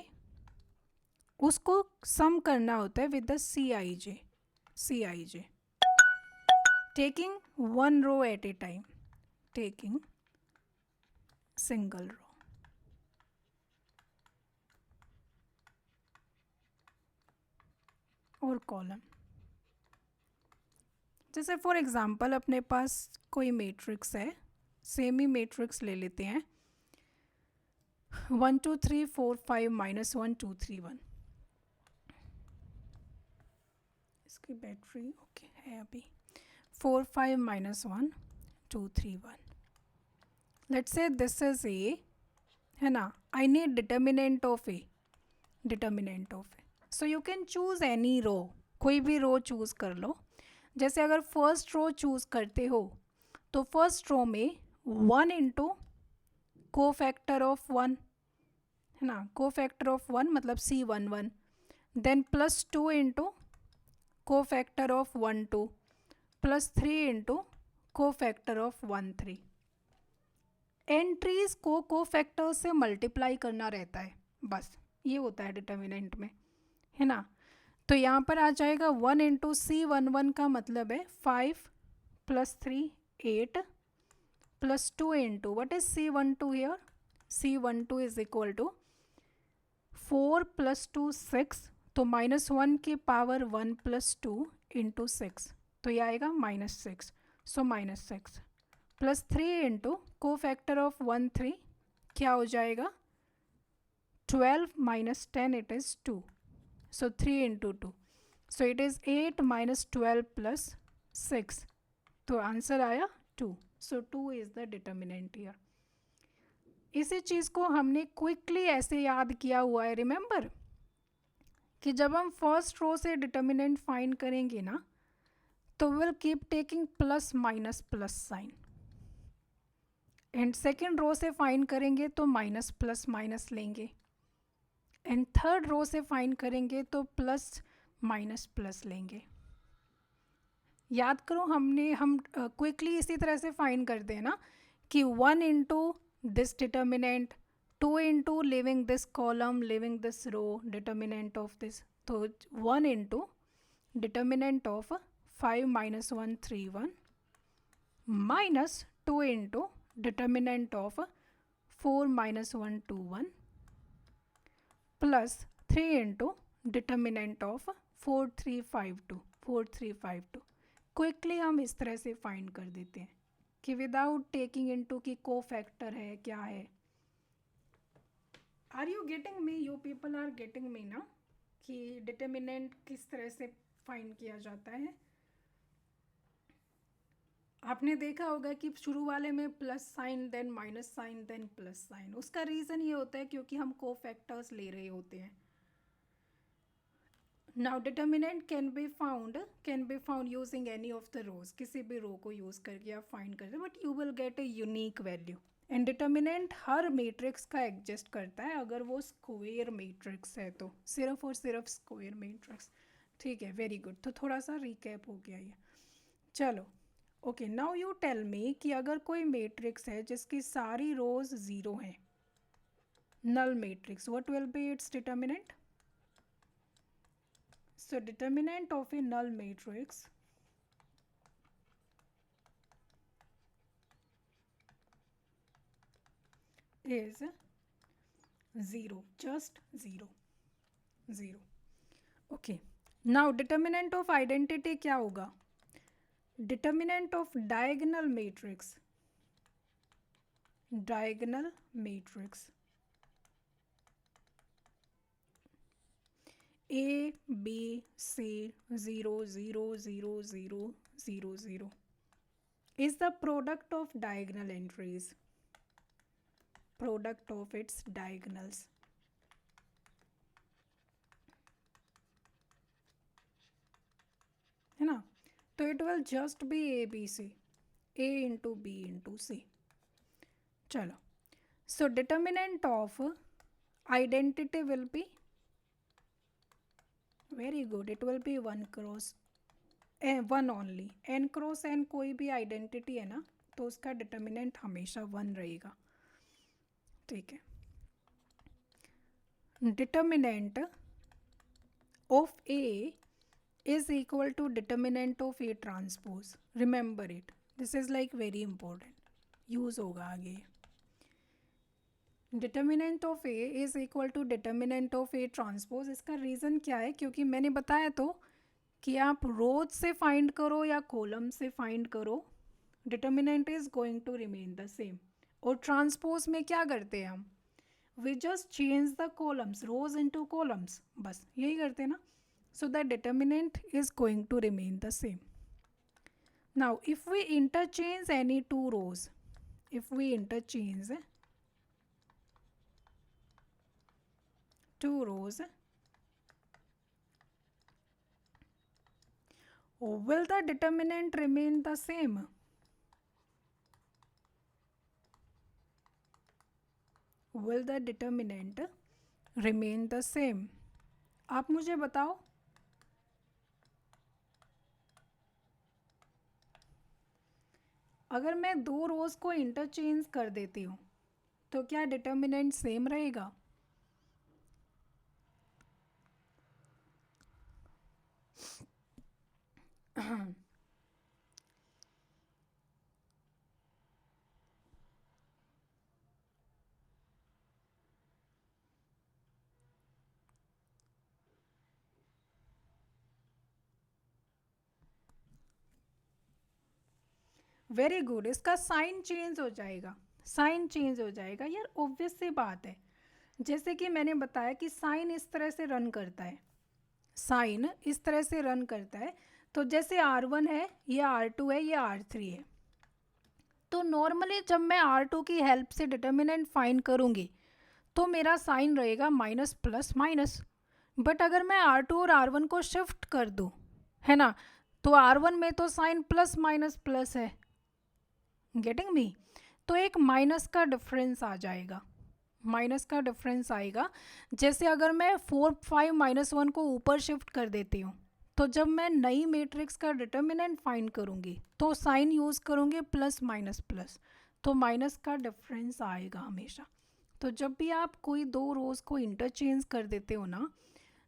[SPEAKER 1] उसको सम करना होता है with the CIJ, taking one row at a time, taking single row. और कॉलम, जैसे फॉर एग्जांपल अपने पास कोई मैट्रिक्स है, सेमी मैट्रिक्स ले लेते हैं, 1 2 3 4 5 -1 2 3 1, इसकी बैटरी ओके है अभी, 4 5 -1 2 3 1. Let's say this is A, है ना, I need determinant of A, so you can choose any row, कोई भी रो चूज कर लो. जैसे अगर फर्स्ट रो चूज करते हो तो फर्स्ट रो में 1 इंटू को फैक्टर ऑफ 1, है ना, को फैक्टर ऑफ 1 मतलब C11, देन +2 इंटू को फैक्टर ऑफ 1 2, +3 इंटू को फैक्टर ऑफ 1 3. एंट्रीज को फैक्टर से मल्टीप्लाई करना रहता है, बस ये होता है डिटर्मिनेंट में, है ना. तो यहाँ पर आ जाएगा 1 इंटू C11 का मतलब है 5 + 3 8 +2 into what is C12 here, C12 is equal to 4 + 2 6, तो -1 की पावर 1 + 2 इंटू 6, तो ये आएगा -6, सो -6 +3 इंटू को फैक्टर ऑफ 1 3, क्या हो जाएगा 12 - 10 it is 2, so 3 into 2, so it is 8 - 12 + 6, तो आंसर आया 2, so 2 is the determinant here. इसी चीज़ को हमने क्विकली ऐसे याद किया हुआ है, रिमेंबर कि जब हम फर्स्ट रो से डिटर्मिनेंट फाइंड करेंगे ना तो will keep taking +- sign, and second row से फाइंड करेंगे तो -+ लेंगे, एंड थर्ड रो से फाइंड करेंगे तो +- लेंगे. याद करो हम क्विकली इसी तरह से फाइंड करते हैं ना कि 1 into this determinant, 2 into leaving this column leaving this row determinant of this, तो 1 into determinant of 5 - 1 3 1 -2 into determinant of 4 - 1 2 1 +3 into determinant of 4 3 5 2. Quickly हम इस तरह से फाइंड कर देते हैं कि विदाउट टेकिंग इनटू कि को फैक्टर है क्या है. Are you getting me, you people are getting me ना, कि डिटर्मिनेंट किस तरह से फाइंड किया जाता है. आपने देखा होगा कि शुरू वाले में plus sign then minus sign then plus sign, उसका रीज़न ये होता है क्योंकि हम को फैक्टर्स ले रहे होते हैं. Now determinant can be found using any of the rows, किसी भी रो को यूज़ करके आप फाइंड करते हैं, but you will gate a unique value. And determinant her matrix का एग्जिस्ट करता है, अगर वो स्क्वायर मैट्रिक्स है तो सिर्फ और सिर्फ स्क्वायर मैट्रिक्स. ठीक है, वेरी गुड. तो थोड़ा सा रिकैप हो गया ये. चलो okay, now you tell me कि अगर कोई मैट्रिक्स है जिसकी सारी रोज ज़ीरो हैं, null matrix, what will be its determinant? So determinant of a null matrix is 0, just 0, 0. Okay. Now determinant of identity क्या होगा? Determinant of diagonal matrix A B C 0 0 0 0 0 0 is the product of diagonal entries, product of its diagonals. है ना? तो it will just be A B C, A into B into C. चलो, so determinant of identity will be, very good, it will be 1 cross 1 only. n cross n कोई भी identity है ना, तो उसका डिटर्मिनेंट हमेशा 1 रहेगा. ठीक है. Determinant of A is equal to determinant of A transpose. Remember it. This is like very important. use होगा आगे. Determinant of A is equal to determinant of A transpose. इसका रीज़न क्या है? क्योंकि मैंने बताया तो कि आप रोज से फाइंड करो या कॉलम से फाइंड करो, determinant is going to remain the same. और ट्रांसपोज में क्या करते हैं हम? We just change the columns, rows into columns, बस यही करते हैं ना. So the determinant is going to remain the same. Now if we interchange any two rows, if we interchange two rows, will the determinant remain the same? Will the determinant remain the same? आप मुझे बताओ. अगर मैं दो रोज को interchange कर देती हूँ तो क्या डिटर्मिनेंट सेम रहेगा? Very good. इसका साइन चेंज हो जाएगा, साइन चेंज हो जाएगा. यार ऑब्वियस सी बात है. जैसे कि मैंने बताया कि साइन इस तरह से रन करता है, साइन इस तरह से रन करता है. तो जैसे R1 है, ये R2 है, ये R3 है. तो नॉर्मली जब मैं R2 की हेल्प से डिटर्मिनेंट फाइंड करूँगी तो मेरा साइन रहेगा माइनस प्लस माइनस. बट अगर मैं R2 और R1 को शिफ्ट कर दूँ, है ना, तो R1 में तो साइन प्लस माइनस प्लस है. Getting me? तो एक माइनस का डिफरेंस आ जाएगा, माइनस का डिफरेंस आएगा. जैसे अगर मैं 4 5 -1 को ऊपर शिफ्ट कर देती हूँ तो जब मैं नई मैट्रिक्स का डिटर्मिनेंट फाइंड करूँगी तो साइन यूज़ करूँगी प्लस माइनस प्लस, तो माइनस का डिफरेंस आएगा हमेशा. तो जब भी आप कोई दो रोज को इंटरचेंज कर देते हो ना,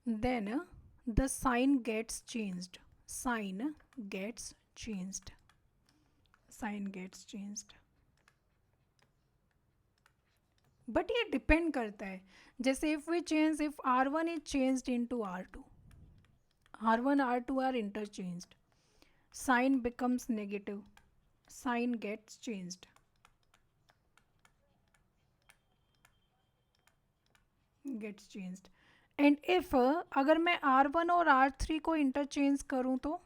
[SPEAKER 1] then the sign gets changed, sign gets changed, sign gets changed. But ये डिपेंड करता है. जैसे if we change, if R1 is changed into R2, R1 R2 are interchanged, sign becomes negative, sign gets changed, gets changed. And if अगर मैं R1 और R3 को interchange करूं तो,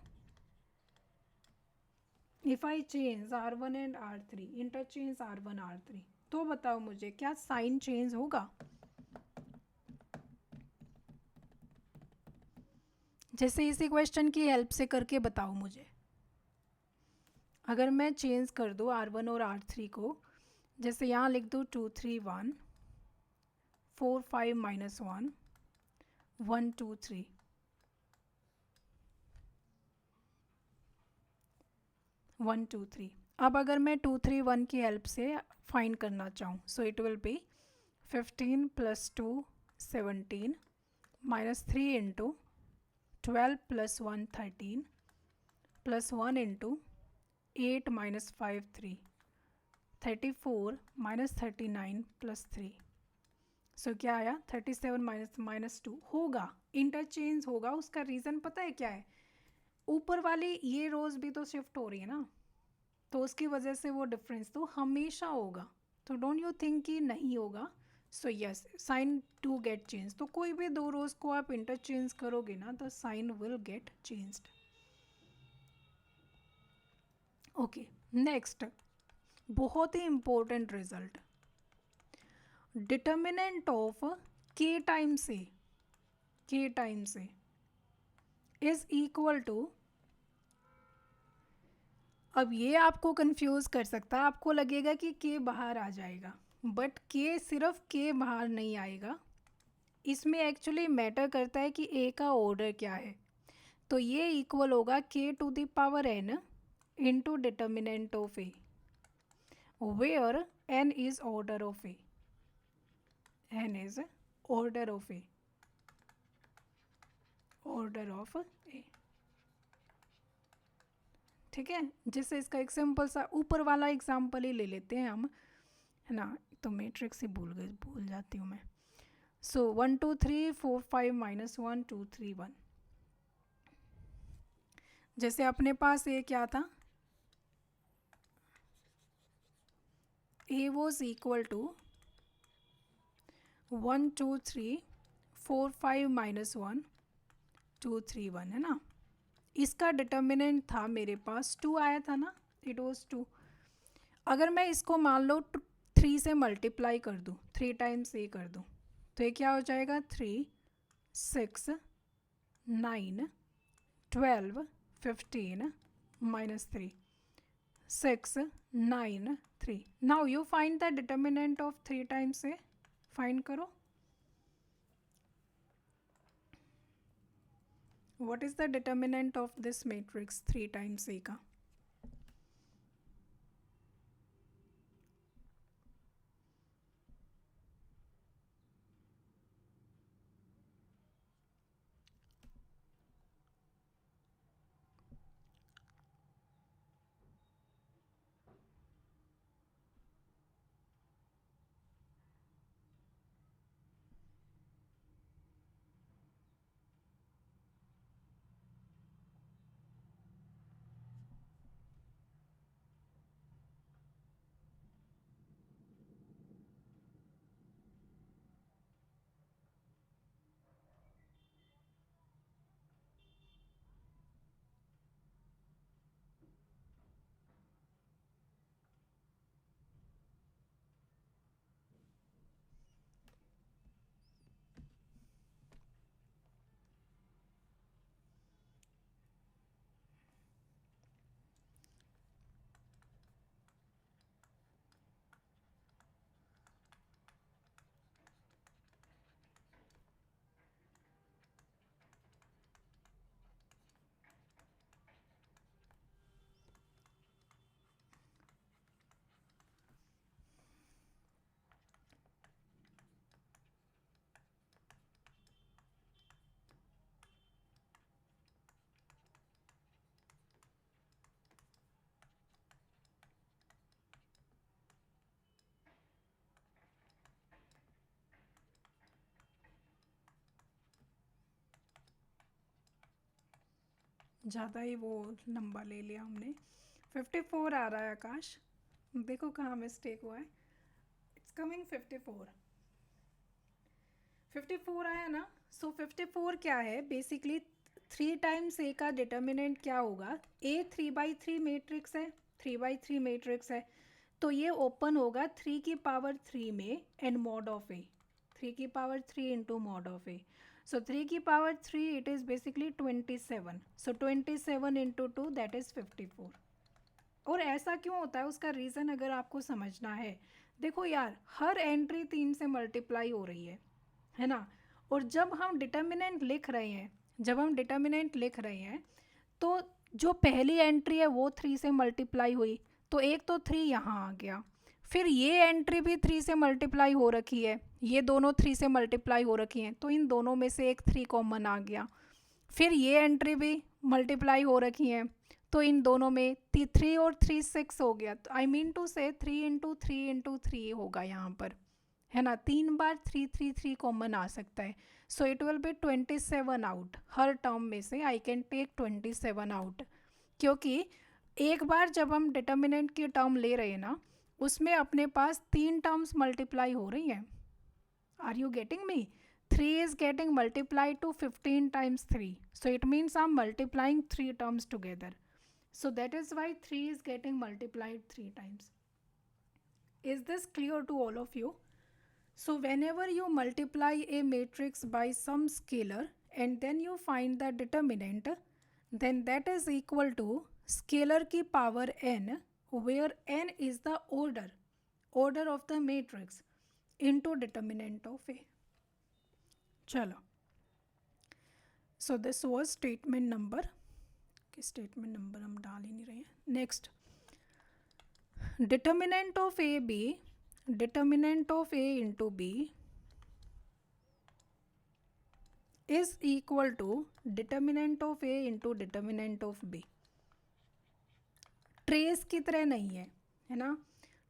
[SPEAKER 1] if I change R1 and R3, interchange R1 R3, तो बताओ मुझे क्या साइन चेंज होगा? जैसे इसी क्वेश्चन की हेल्प से करके बताओ मुझे. अगर मैं चेंज कर दूँ R1 और R3 को, जैसे यहाँ लिख दूँ 2 3 1 4 5 -1 1 2 3, वन टू थ्री. अब अगर मैं 2 3 1 की हेल्प से फाइंड करना चाहूँ, so it will B 15 + 2 17 -3 into 12 + 1 13 + 1 into 8 - 5 3 34 - 39 + 3। सो क्या आया 37 - 2 होगा, इंटरचेंज होगा। उसका रीज़न पता है क्या है? ऊपर वाली ये रोज़ भी तो शिफ्ट हो रही है ना, तो उसकी वजह से वो डिफरेंस तो हमेशा होगा। तो डोंट यू थिंक कि नहीं होगा। So yes, sign to get change. तो कोई भी दो रोज़ को आप इंटरचेंज करोगे ना, the sign will get changed. Okay, next बहुत ही इंपॉर्टेंट रिजल्ट, डिटर्मिनेंट ऑफ के times A is equal to. अब ये आपको कंफ्यूज कर सकता है, आपको लगेगा कि के बाहर आ जाएगा, बट के सिर्फ के बाहर नहीं आएगा। इसमें एक्चुअली मैटर करता है कि ए का ऑर्डर क्या है। तो ये इक्वल होगा K to the power N into determinant of A, where N is order of A, N is order of A, order of A. ठीक है, जैसे इसका एक सिंपल सा ऊपर वाला एग्जाम्पल ही ले लेते हैं हम, है ना। तो मैट्रिक्स ही भूल जाती हूँ मैं। सो 1 2 3 4 5 -1 2 3 1। जैसे अपने पास ए क्या था, ए वॉज इक्वल टू 1 2 3 4 5 -1 2 3 1, है ना। इसका डिटर्मिनेंट था मेरे पास 2 आया था ना, इट वॉज 2। अगर मैं इसको मान लो 3 से मल्टीप्लाई कर दूँ, 3 टाइम्स ए कर दूँ, तो ये क्या हो जाएगा 3 6 9 12 15 -3 6 9 3। Now you find the determinant of 3 times A, find करो। What is the determinant of this matrix 3 times A का? ज़्यादा ही वो लंबा ले लिया हमने। 54 आ रहा है आकाश, देखो कहाँ मिस्टेक हुआ है। इट्स कमिंग 54 आया ना। सो 54 क्या है बेसिकली, 3 टाइम्स ए का डिटर्मिनेंट क्या होगा, ए 3/3 मैट्रिक्स है, 3/3 मैट्रिक्स है, तो ये ओपन होगा 3 की पावर 3 में एंड मॉड ऑफ ए, 3 की power 3 into mod of A. सो 3 की power 3 it is basically 27। So 27 into 2 that is 54। और ऐसा क्यों होता है उसका रीज़न अगर आपको समझना है, देखो यार हर एंट्री 3 से मल्टीप्लाई हो रही है ना। और जब हम डिटर्मिनेंट लिख रहे हैं, तो जो पहली एंट्री है वो 3 से मल्टीप्लाई हुई, तो एक तो 3 यहाँ आ गया, फिर ये एंट्री भी 3 से मल्टीप्लाई हो रखी है, ये दोनों 3 से मल्टीप्लाई हो रखी हैं, तो इन दोनों में से एक 3 कॉमन आ गया। फिर ये एंट्री भी मल्टीप्लाई हो रखी हैं, तो इन दोनों में 3 और 3 6 हो गया। तो आई मीन टू से 3 इंटू 3 होगा यहाँ पर, है ना। 3 बार 3 कॉमन आ सकता है। So it will B 27 out. Her term में से आई कैन टेक 27 आउट, क्योंकि एक बार जब हम डिटर्मिनेंट की टर्म ले रहे हैं ना, उसमें अपने पास 3 टर्म्स मल्टीप्लाई हो रही हैं। Are you getting me? 3 is getting multiplied to 15 times 3. So it means I'm multiplying 3 terms together. So that is why 3 is getting multiplied 3 times. Is this clear to all of you? So whenever you multiply a matrix by some scalar and then you find the determinant, then that is equal to scalar की power n, where n is the order of the matrix into determinant of A. चलो, so this was statement number, कि statement number हम डाल ही नहीं रहे हैं। Next, determinant of A B, determinant of A into B is equal to determinant of A into determinant of B. Trace की तरह नहीं है ना।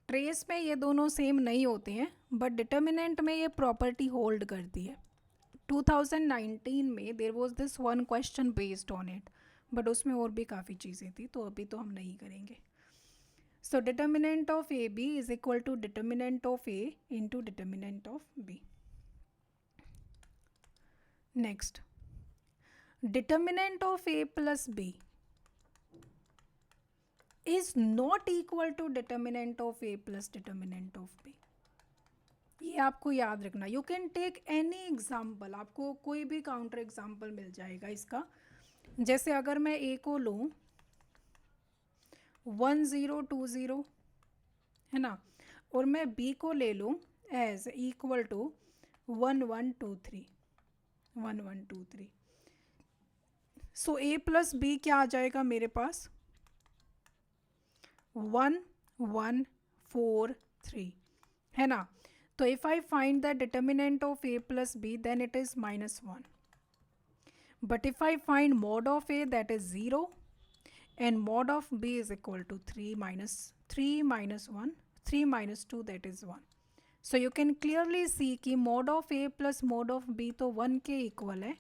[SPEAKER 1] ट्रेस में ये दोनों सेम नहीं होते हैं, बट डिटर्मिनेंट में ये प्रॉपर्टी होल्ड करती है। 2019 में there was this one question based on it, but उसमें और भी काफ़ी चीज़ें थी, तो अभी तो हम नहीं करेंगे। So determinant of A B is equal to determinant of A into determinant of B. Next, determinant of A plus B is not equal to determinant of A plus determinant of B. ये आपको याद रखना। You can take any example, आपको कोई भी counter example मिल जाएगा इसका। जैसे अगर मैं ए को लूँ 1 0 2 0, है ना, और मैं बी को ले लूँ as equal to 1 1 2 3, 1 1 2 3। So A plus B क्या आ जाएगा मेरे पास? 1 1 4 3, है ना। तो if I find the determinant of a plus b, then it is -1. But if I find mod of a, that is 0, and mod of b is equal to 3 minus 1, 3 minus 2, that is 1. So you can clearly see कि mod of a plus mod of b तो 1 के equal है.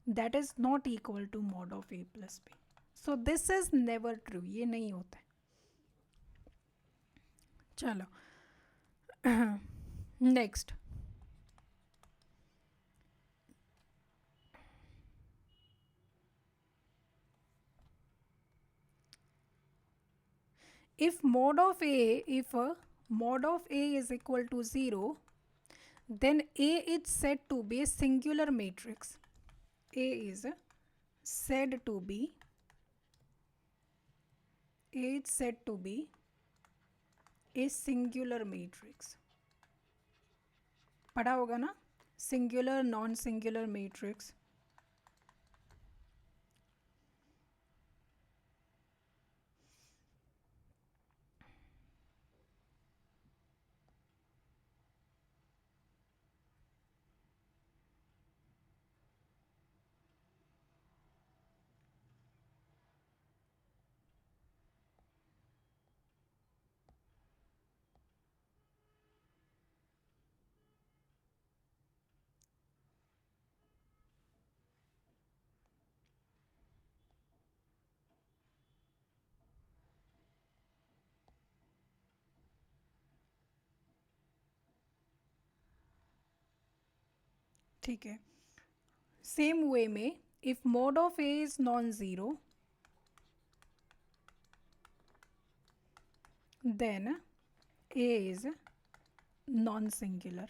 [SPEAKER 1] That is not equal to mod of a plus b. So this is never true. ये नहीं होता है. चलो next, if mod of a is equal to 0, then A is said to be a singular matrix. A is said to be a singular matrix. पढ़ा होगा ना, singular non singular matrix. ठीक है, सेम वे में if mod of A is non-zero, then A is non-singular.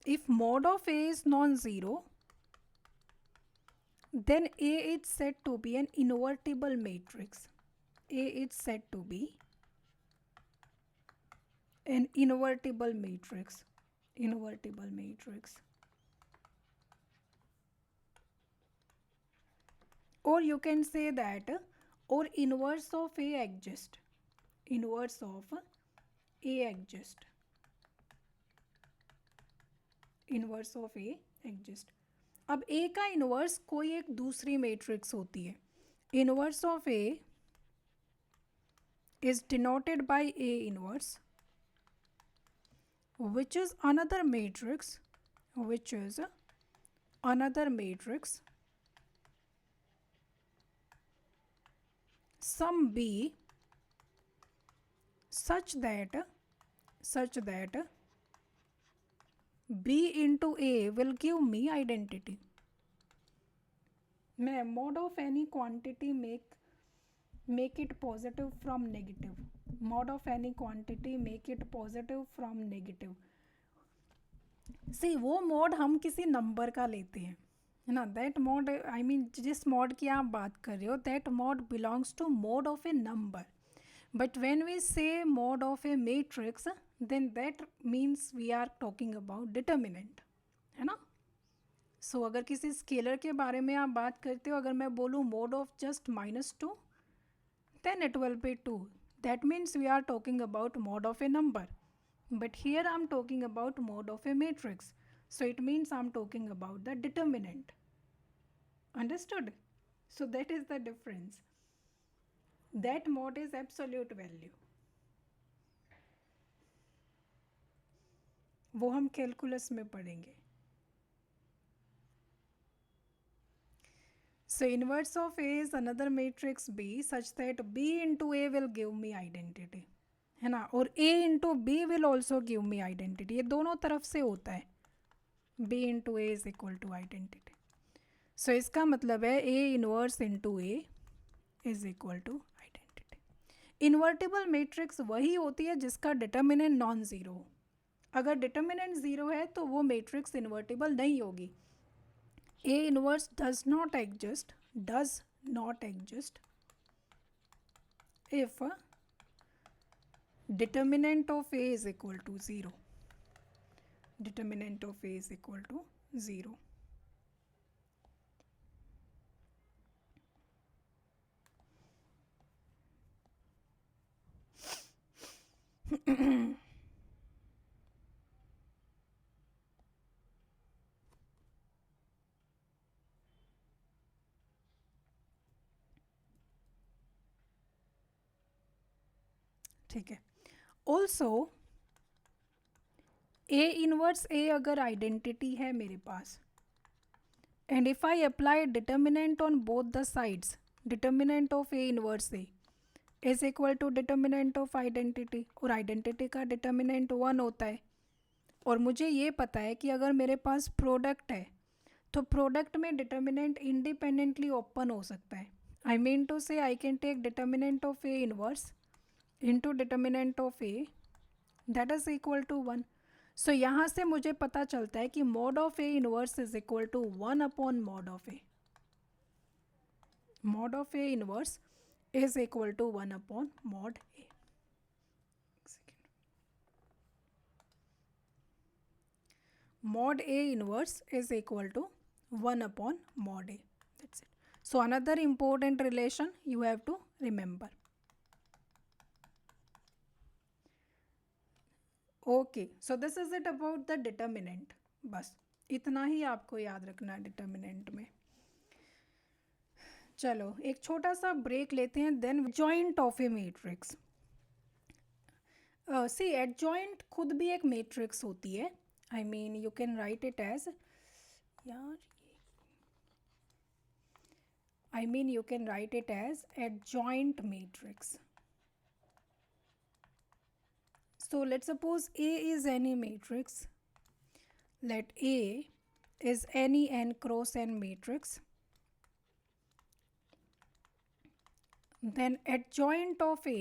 [SPEAKER 1] If mod of A is non-zero, then A is said to be an invertible matrix. A is said to be an invertible matrix. invertible matrix. Or you can say that or inverse of A exists. Inverse of A exists. Inverse of A exist. अब ए का inverse कोई एक दूसरी matrix होती है. Inverse of A is denoted by A inverse which is another matrix sum b such that b into a will give me identity. मैं mod of any quantity make it positive from negative. Mod of any quantity make it positive from negative. See, वो mod हम किसी number का लेते हैं, है ना. That mod I mean जिस mod की आप बात कर रहे हो, that mod belongs to mod of a number. But when we say mod of a matrix, then that means we are talking about determinant, है ना. सो अगर किसी स्केलर के बारे में आप बात करते हो, अगर मैं बोलूँ mod of just -2, then it will be 2. That means we are talking about mod of a number. But here I am talking about mod of a matrix. So it means I am talking about the determinant. Understood? So that is the difference. That mod is absolute value. वो हम calculus में पढ़ेंगे. So inverse of A is another matrix B such that B into A will give me identity, है ना. और A into B will also give me identity. ये दोनों तरफ से होता है. B into A is equal to identity. So इसका मतलब है A inverse into A is equal to identity. Invertible matrix वही होती है जिसका डिटर्मिनेंट नॉन ज़ीरो हो. अगर डिटर्मिनेंट ज़ीरो है तो वो मैट्रिक्स इन्वर्टिबल नहीं होगी. A inverse does not exist if determinant of A is equal to 0. Determinant of A is equal to 0. ठीक है. ऑल्सो ए इनवर्स ए अगर आइडेंटिटी है मेरे पास, and if I apply determinant on both the sides, determinant of A inverse A is equal to determinant of identity, और identity का determinant 1 होता है. और मुझे ये पता है कि अगर मेरे पास प्रोडक्ट है तो प्रोडक्ट में डिटर्मिनेंट इंडिपेंडेंटली ओपन हो सकता है. I mean to say I can take determinant of A inverse into determinant of A that is equal to 1. So यहाँ से मुझे पता चलता है कि mod of A inverse is equal to 1 upon mod of A. Mod of A inverse is equal to 1 upon mod A. Mod A inverse is equal to 1 upon mod A. That's it. So another important relation you have to remember. Okay, so this is it about the determinant. बस इतना ही आपको याद रखना determinant में. चलो एक छोटा सा ब्रेक लेते हैं. Then adjoint of A matrix. See adjoint खुद भी एक मैट्रिक्स होती है. I mean you can write it as you can write it as adjoint matrix. So let's suppose A is any matrix. Let A is any n cross n matrix. Then adjoint of A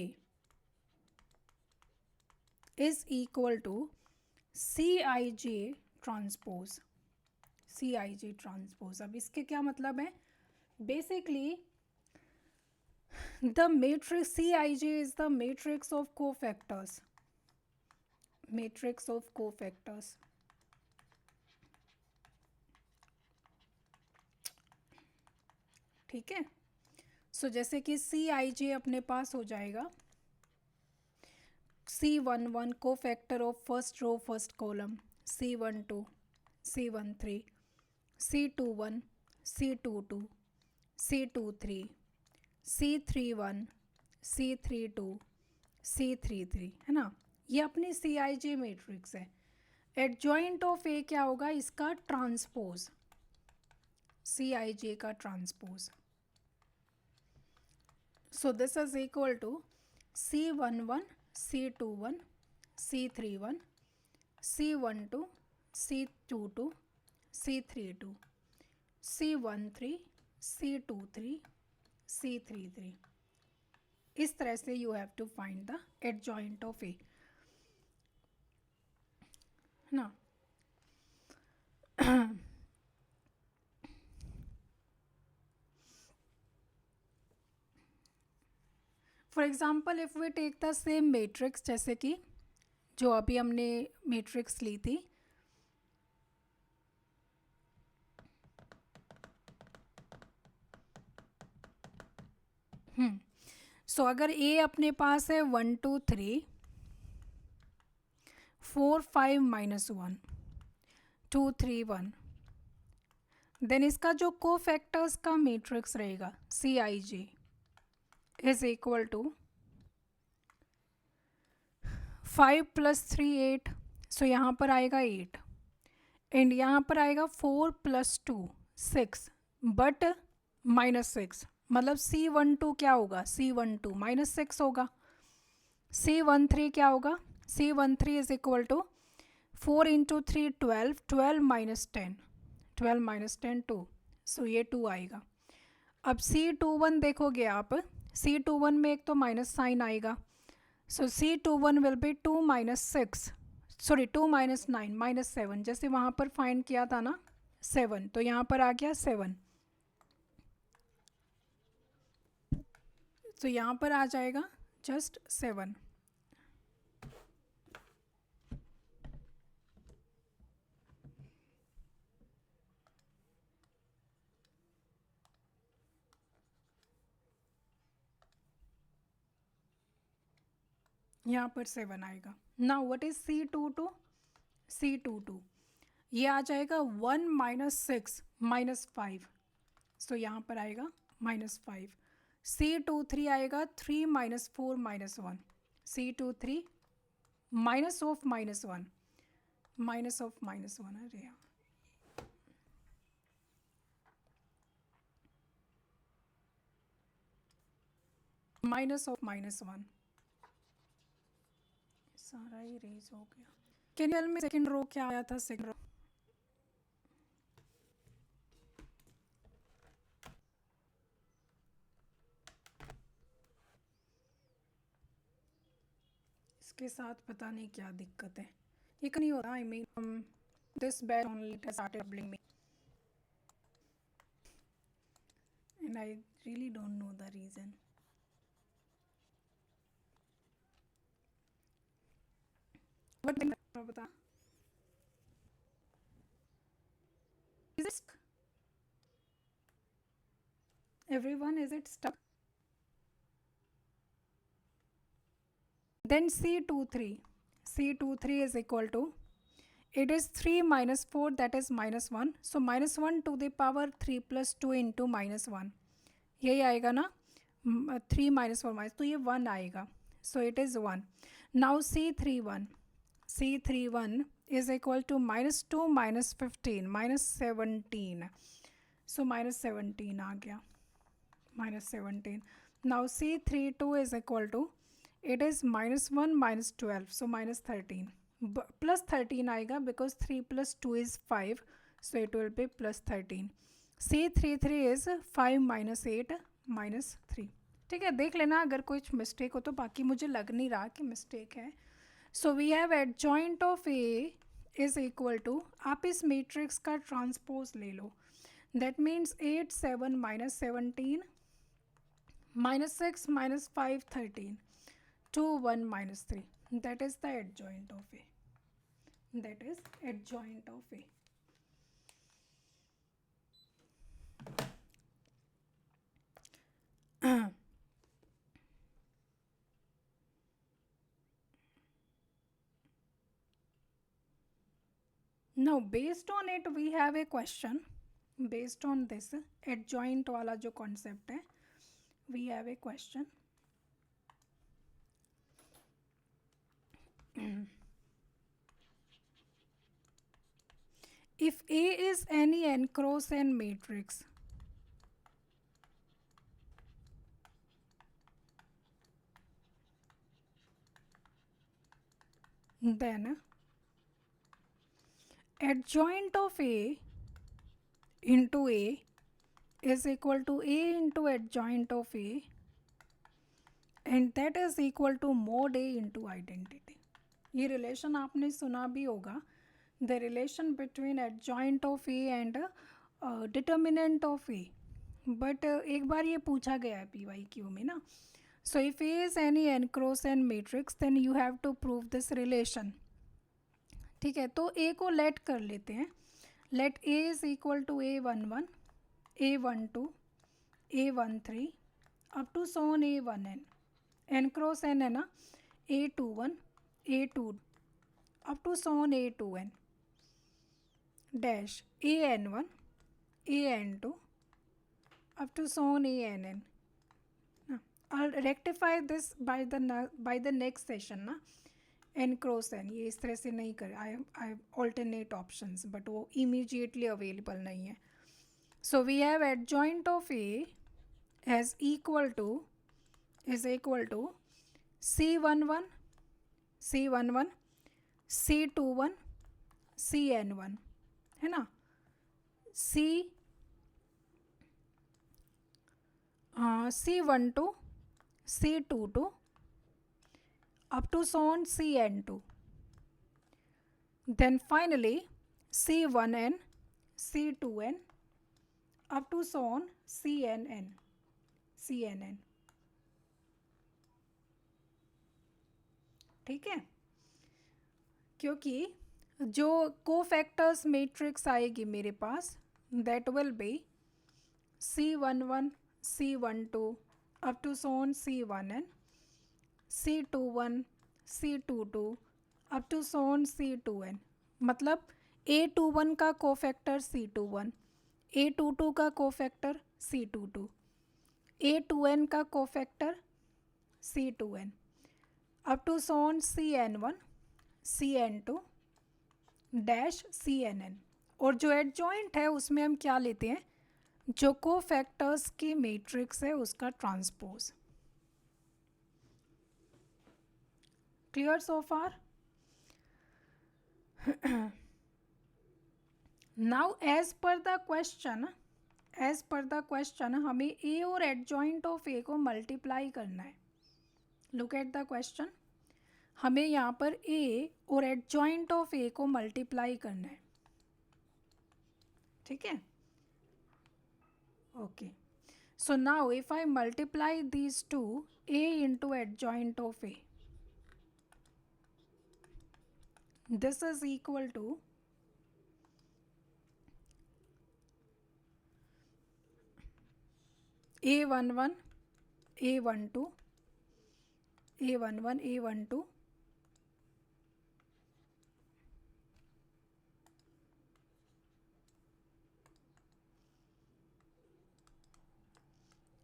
[SPEAKER 1] is equal to Cij transpose. Cij transpose. अब इसके क्या मतलब है? Basically the matrix Cij is the matrix of cofactors. Matrix of cofactors. ठीक है। सो जैसे कि सी I जे अपने पास हो जाएगा C11 को factor of first row first column, C12 C13 C21 C22 C23 C31 C32 C33, है ना। ये अपनी सी आई जे मैट्रिक्स है। एडजॉइंट ऑफ ए क्या होगा, इसका ट्रांसपोज, सी आई जे का transpose. So this is equal to C11 C21 C31 C12 C22 C32 C13 C23 C33। इस तरह से you have to find the adjoint of A, ना। For example if we take the same matrix, जैसे कि जो अभी हमने matrix ली थी, सो अगर ए अपने पास है 1 2 3 4 5 -1 2 3 1, देन इसका जो कोफैक्टर्स का मैट्रिक्स रहेगा सी I J is equal to 5 + 3 8, सो यहाँ पर आएगा 8 एंड यहाँ पर आएगा 4 + 2 6 बट -6, मतलब C12 क्या होगा, C12 -6 होगा। C13 क्या होगा, C13 इज इक्वल टू 4 × 3 12 12 - 10 12 - 10 2, सो ये 2 आएगा। अब C21 देखोगे आप, C21 में एक तो माइनस साइन आएगा, सो C21 विल बी 2 - 6 सॉरी 2 - 9 -7, जैसे वहाँ पर फाइंड किया था ना 7, तो यहाँ पर आ गया 7, तो यहाँ पर आ जाएगा जस्ट 7। यहाँ पर 7 आएगा। Now what is C22, C22 ये आ जाएगा 1 - 6 -5, सो यहाँ पर आएगा -5। C23 आएगा 3 - 4 -1, C23 माइनस ऑफ -1 अरे यार माइनस ऑफ -1, सारा ही रेज हो गया। Can you tell me second row क्या आया था, सेकंड रो इसके साथ पता नहीं क्या दिक्कत है, ये नहीं हो रहा। I mean this batch only started troubling me and I really don't know the reason. बता, everyone is it stuck? Then C23 is equal to, it is 3 - 4 that is -1, so -1 to the power 3 + 2 into -1, यही आएगा ना, 3 - 4 तो ये 1 आएगा, so it is 1। now C31 is equal to -2 - 15 -17, so -17 आ गया, -17। now C32 is equal to, it is -1 - 12, so -13 plus 13 आएगा because 3 + 2 is 5, so it will be +13। C33 is 5 - 8 -3। ठीक है, देख लेना अगर कुछ मिस्टेक हो तो, बाकी मुझे लग नहीं रहा कि मिस्टेक है। So we have adjoint of A is equal to, आप इस मैट्रिक्स का ट्रांसपोज ले लो, that means 8 7 -17 -6 -5 13 2 1 -3, that is the adjoint of A, that is adjoint of A। Now based on it we have a question. Based on this adjoint वाला जो concept है, we have a question. If A is any n cross n matrix, then adjoint of A into A is equal to A into adjoint of A, and that is equal to mod A into identity. ये relation आपने सुना भी होगा, the relation between adjoint of A and determinant of A, but एक बार ये पूछा गया है PYQ में ना. So if A is any n cross n matrix then you have to prove this relation. ठीक है, तो ए को लेट कर लेते हैं. Let A is equal to A11, A12, A13 up to so on A1n. N cross n है ना, A21, A2 up to so on A2n dash AN1, AN2 up to so on ANN. Now, I'll rectify this by the next session ना. n cross n ये इस तरह से नहीं कर, I have alternate options but वो immediately available नहीं है. So we have adjoint of A as equal to C11, C11, C21, CN1 है ना. C12, C22 up to so on CN2. Then finally C1n, C2n up to so on CNN. ठीक है, क्योंकि जो cofactors matrix आएगी मेरे पास that will be C11, C12 up to so on C1n, C21, C22 up to so on C2n. मतलब A21 का cofactor C21, A22 का कोफैक्टर C22, A2n का cofactor C2n up to so on CN1, CN2 dash CNN. और जो adjoint है उसमें हम क्या लेते हैं, जो कोफैक्टर्स की मैट्रिक्स है उसका transpose. Clear so far? Now as per the question हमें ए और एडजॉइंट ऑफ ए को मल्टीप्लाई करना है. Look at the question. हमें यहाँ पर ए और एडजॉइंट ऑफ ए को मल्टीप्लाई करना है. ठीक है, okay. So now if I multiply these two, A into adjoint of A, this is equal to A11, A12, A11, A12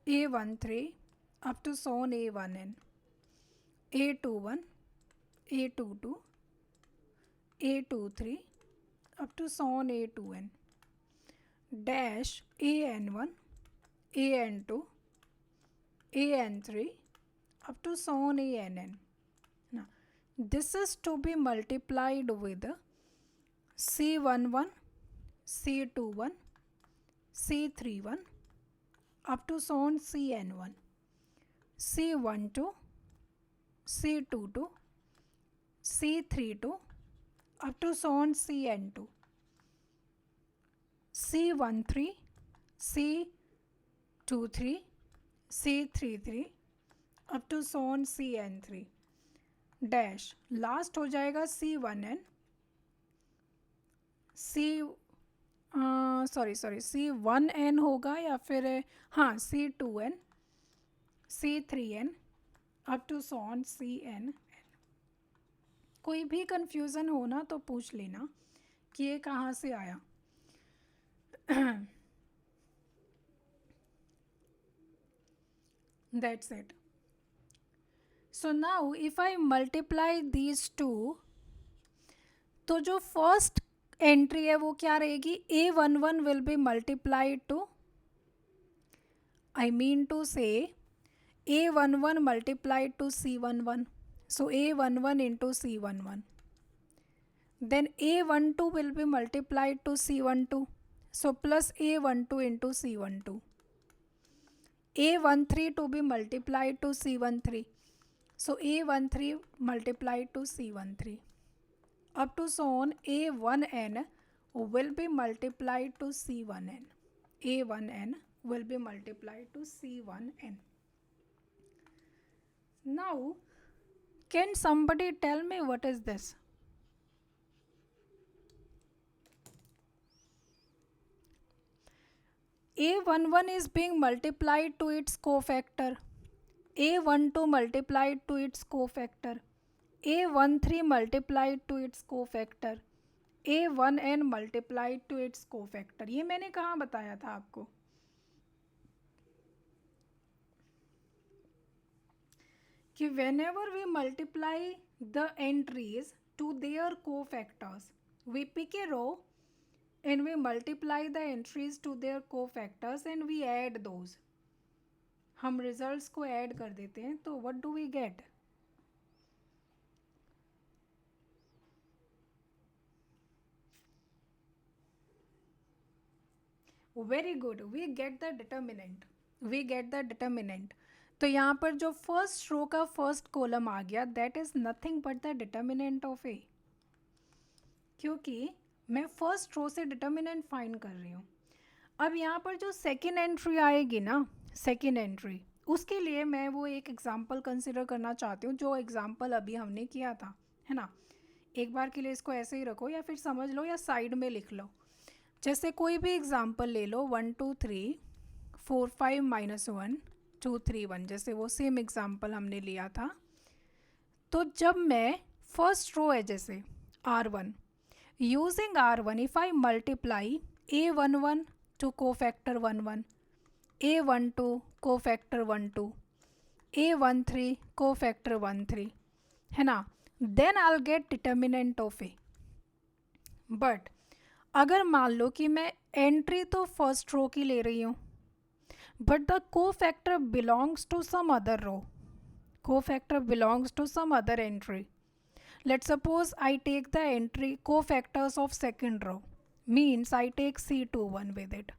[SPEAKER 1] A13 up to so on A1n, A21, A22, A23 up to so on A2n dash AN1, AN2, AN3 up to so on ANN. Now, this is to be multiplied with C11, C21, C31 up to so on CN1, C12, C22, C32 up to so on CN2, C13, C23, C33 up to so on CN3 dash. Last हो जाएगा C1n, C1n होगा या फिर हाँ C2n, C3n up to so on CN. कोई भी confusion हो ना तो पूछ लेना कि ये कहाँ से आया. That's it. So now if I multiply these two, तो जो फर्स्ट एंट्री है वो क्या रहेगी, A11 will be multiplied to, I mean to say A11 multiplied to C11. So A11 into C11. Then A12 will be multiplied to C12. So plus A12 into C12. A13 to be multiplied to C13. So A13 multiplied to C13. Up to so on, A1n will be multiplied to C1n. A1n will be multiplied to C1n. Now, can somebody tell me what is this? A11 is being multiplied to its cofactor. A12 multiplied to its cofactor. A13 multiplied to its cofactor. A1n multiplied to its cofactor. ये मैंने कहाँ बताया था आपको? कि whenever we multiply the entries to their cofactors, we pick a row and we multiply the entries to their cofactors and we add those. हम results को add कर देते हैं, तो what do we get? Very good, we get the determinant. We get the determinant. तो यहाँ पर जो फर्स्ट रो का फर्स्ट कॉलम आ गया, that is nothing but the determinant of A, क्योंकि मैं फर्स्ट रो से डिटर्मिनेंट फाइंड कर रही हूँ. अब यहाँ पर जो सेकेंड एंट्री आएगी ना, सेकेंड एंट्री, उसके लिए मैं वो एक एग्जाम्पल कंसिडर करना चाहती हूँ, जो एग्जाम्पल अभी हमने किया था, है ना. एक बार के लिए इसको ऐसे ही रखो या फिर समझ लो या साइड में लिख लो. जैसे कोई भी एग्जाम्पल ले लो, 1 2 3 4 5 -1 2 3 1, जैसे वो सेम एग्जाम्पल हमने लिया था. तो जब मैं फर्स्ट रो है जैसे R1, using R1 if I multiply A11 to cofactor 11, A12 cofactor 12, A13 cofactor 13, है ना, then I will get determinant of A. But अगर मान लो कि मैं एंट्री तो फर्स्ट रो की ले रही हूँ, but the cofactor belongs to some other row, cofactor belongs to some other entry. Let's suppose I take the entry cofactors of second row, means I take C21 with it.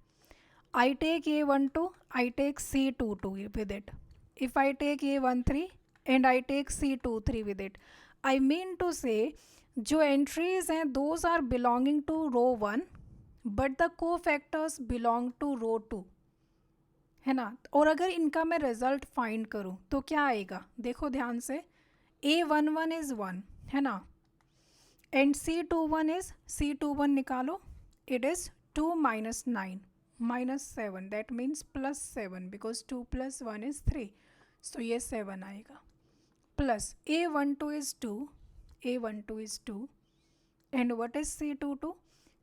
[SPEAKER 1] I take A12, I take C22 with it. If I take A13 and I take C23 with it, I mean to say जो entries हैं those are belonging to row 1 but the cofactors belong to row 2, है ना. और अगर इनका मैं result find करूँ तो क्या आएगा, देखो ध्यान से. A11 is 1, है ना, एंड C21 इज, C21 निकालो, it is 2 - 9 -7, that means +7 because 2 + 1 is 3, सो ये 7 आएगा. Plus A12 is 2, A12 is 2, and what is C22?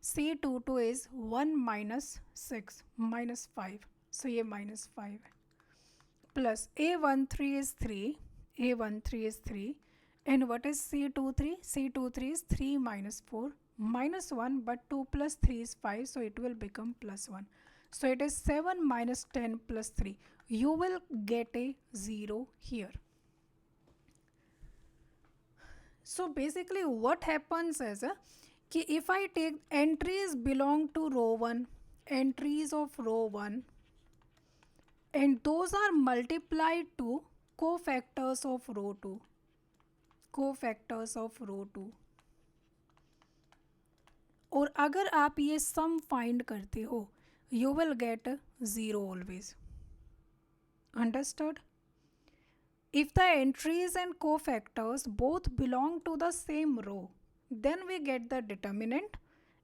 [SPEAKER 1] C22 is 1 - 6 -5, सो ये -5 है. Plus A13 is 3, A13 is 3, and what is C23? C23 is 3 - 4 -1, but 2 + 3 is 5, so it will become +1. So it is 7 - 10 + 3. You will get a 0 here. So basically what happens is कि if I take entries belong to row 1, entries of row 1, and those are multiplied to cofactors of row 2, cofactors of row 2. और अगर आप ये sum find करते हो, you will get 0 always. Understood? If the entries and cofactors both belong to the same row, then we get the determinant,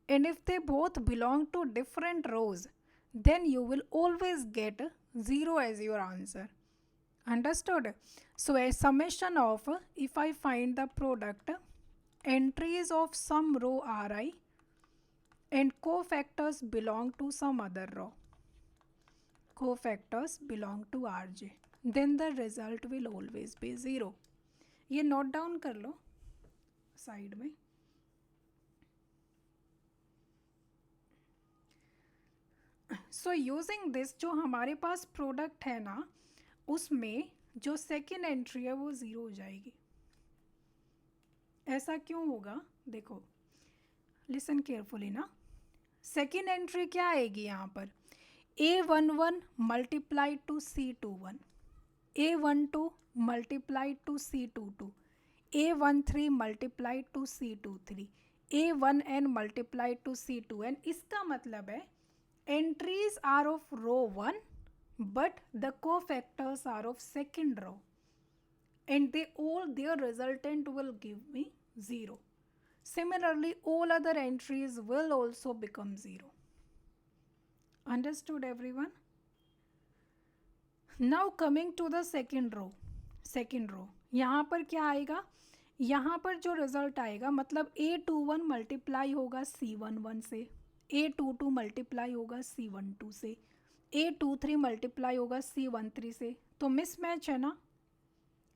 [SPEAKER 1] and if they both belong to different rows, then you will always get 0 as your answer. Understood? So a summation of, if I find the product entries of some row Ri and cofactors belong to some other row. Cofactors belong to Rj. Then the result will always be 0. ये note down कर लो side में. So using this जो हमारे पास product है ना, उसमें जो second entry है वो 0 हो जाएगी. ऐसा क्यों होगा? देखो, लिसन केयरफुली ना. सेकेंड एंट्री क्या आएगी यहाँ पर? A11 multiply two C21, A12 multiply two C22, A13 multiply two C23, A1n multiply two C2n. इसका मतलब है entries are of row 1 but the cofactors are of second row and they all their resultant will give me 0. Similarly, all other entries will also become 0. Understood everyone? Now coming to the second row. यहाँ पर क्या आएगा? यहाँ पर जो result आएगा मतलब A21 multiply होगा C11 से, A22 मल्टीप्लाई होगा C12 से, A23 मल्टीप्लाई होगा C13 से. तो मिसमैच है ना.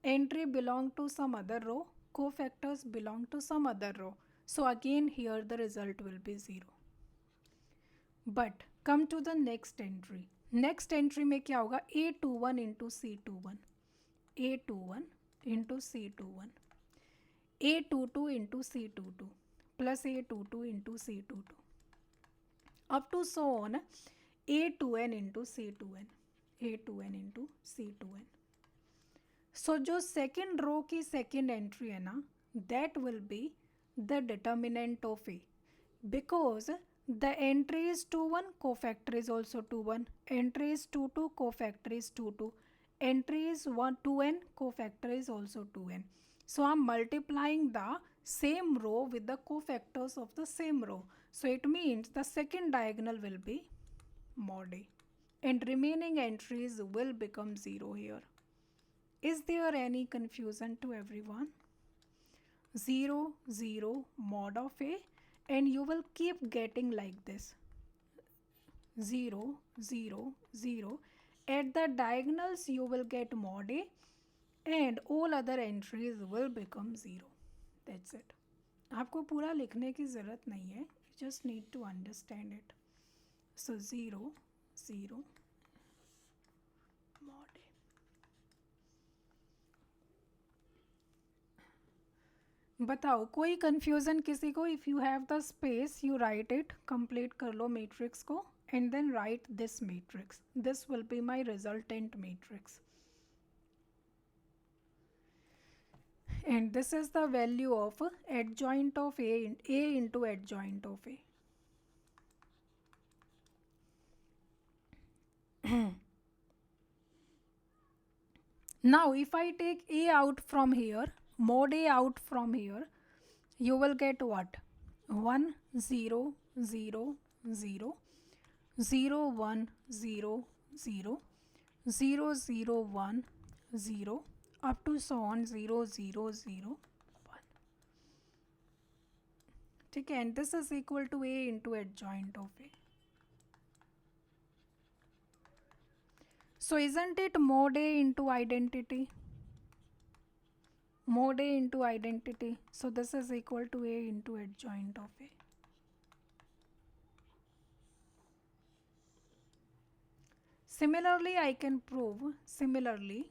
[SPEAKER 1] Entry belong to some other row, cofactors belong to some other row. So again here the result will be 0. But come to the next entry. Next entry में क्या होगा? A21 into C21, A21 into C21, A22 into C22 plus A22 into C22 up to so on A2n into C2n, A2n into C2n. So जो second row की second entry है ना, that will be the determinant of A, because the entry is 21, cofactor is also 21, entry is 22, cofactor is 22, entry is 2n, cofactor is also 2n. So I'm multiplying the same row with the cofactors of the same row. So it means the second diagonal will be mod A and remaining entries will become 0 here. Is there any confusion to everyone? 0, 0, mod of A, and you will keep getting like this. 0, 0, 0. At the diagonals you will get mod A and all other entries will become 0. That's it. आपको पूरा लिखने की ज़रूरत नहीं है. You just need to understand it. So 0, 0, mod A. बताओ कोई confusion किसी को? If you have the space you right it. Complete कर लो मैट्रिक्स को and then write this matrix. This will be my resultant matrix. And this is the value of adjoint of A into adjoint of A. Now if I take A out from here, mod A out from here, you will get what? 1, 0, 0, 0, 0, 1, 0, 0, 0, 0, 1, 0, up to so on 0, 0, 0, 1. ठीक है, and this is equal to A into adjoint of A. So isn't it mod A into identity? Mod A into identity. So this is equal to A into adjoint of A. Similarly, I can prove similarly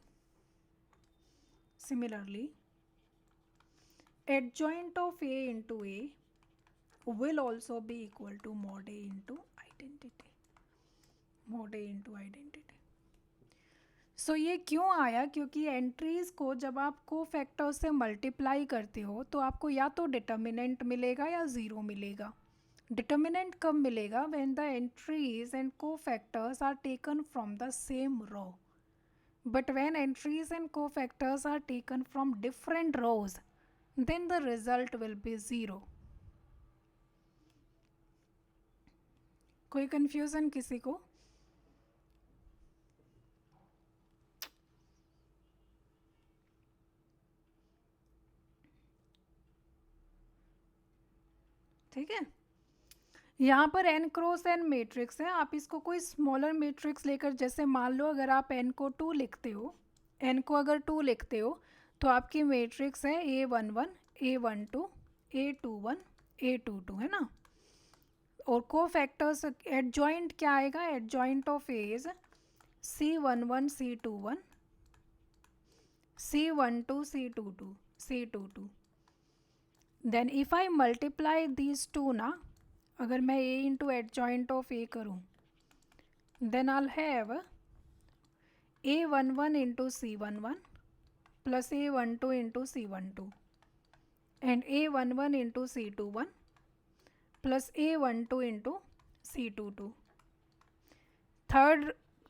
[SPEAKER 1] adjoint of A into A will also be equal to mod A into identity. Mod A into identity. सो ये क्यों आया? क्योंकि entries को जब आप cofactor से multiply करते हो तो आपको या तो डिटर्मिनेंट मिलेगा या ज़ीरो मिलेगा. डिटर्मिनेंट कब मिलेगा? When the entries and cofactors are taken from the same row. But when entries and cofactors are taken from different rows, then the result will be zero. कोई कंफ्यूजन किसी को? ठीक है. यहाँ पर n क्रॉस n मैट्रिक्स है, आप इसको कोई स्मॉलर मैट्रिक्स लेकर, जैसे मान लो अगर आप n को 2 लिखते हो, n को अगर 2 लिखते हो तो आपकी मैट्रिक्स है A11 A12 A21 A22, है ना। और को फैक्टर्स एडजॉइंट क्या आएगा, adjoint of A is C11 C21 C12 C22 C22। Then if I multiply these two ना, अगर मैं A into adjoint of A करूँ, then I have A11 into C11 plus A12 into C12 and A11 into C21 plus A12 into C22।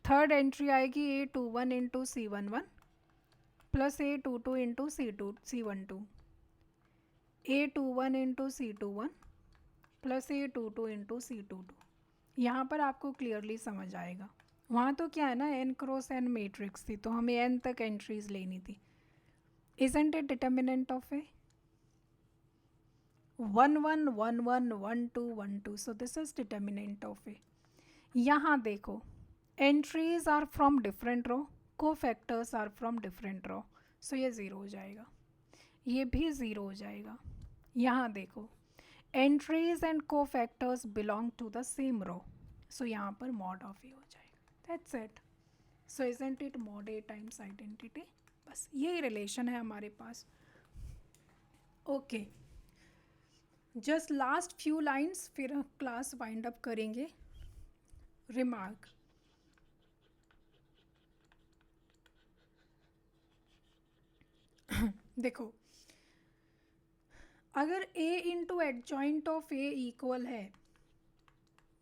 [SPEAKER 1] Third entry आएगी A21 into C11 plus A22 into C12 A21 into C21 plus A22 into C22। यहाँ पर आपको clearly समझ आएगा। वहाँ तो क्या है ना, n क्रॉस n मैट्रिक्स थी तो हमें n तक एंट्रीज लेनी थी। Isn't it determinant of A 1 1 1 1 1 2 1 2, so this is determinant of A. यहाँ देखो, entries are from different row, cofactors are from different row, so ये ज़ीरो हो जाएगा, ये भी ज़ीरो हो जाएगा। यहाँ देखो, entries and cofactors belong to the same row, so यहाँ पर मॉड ऑफ ए हो जाएगा। That's it. So isn't it mod A times identity. बस यही रिलेशन है हमारे पास। Okay, just last few lines, फिर क्लास वाइंड अप करेंगे। रिमार्क, देखो, अगर a into adjoint of a equal है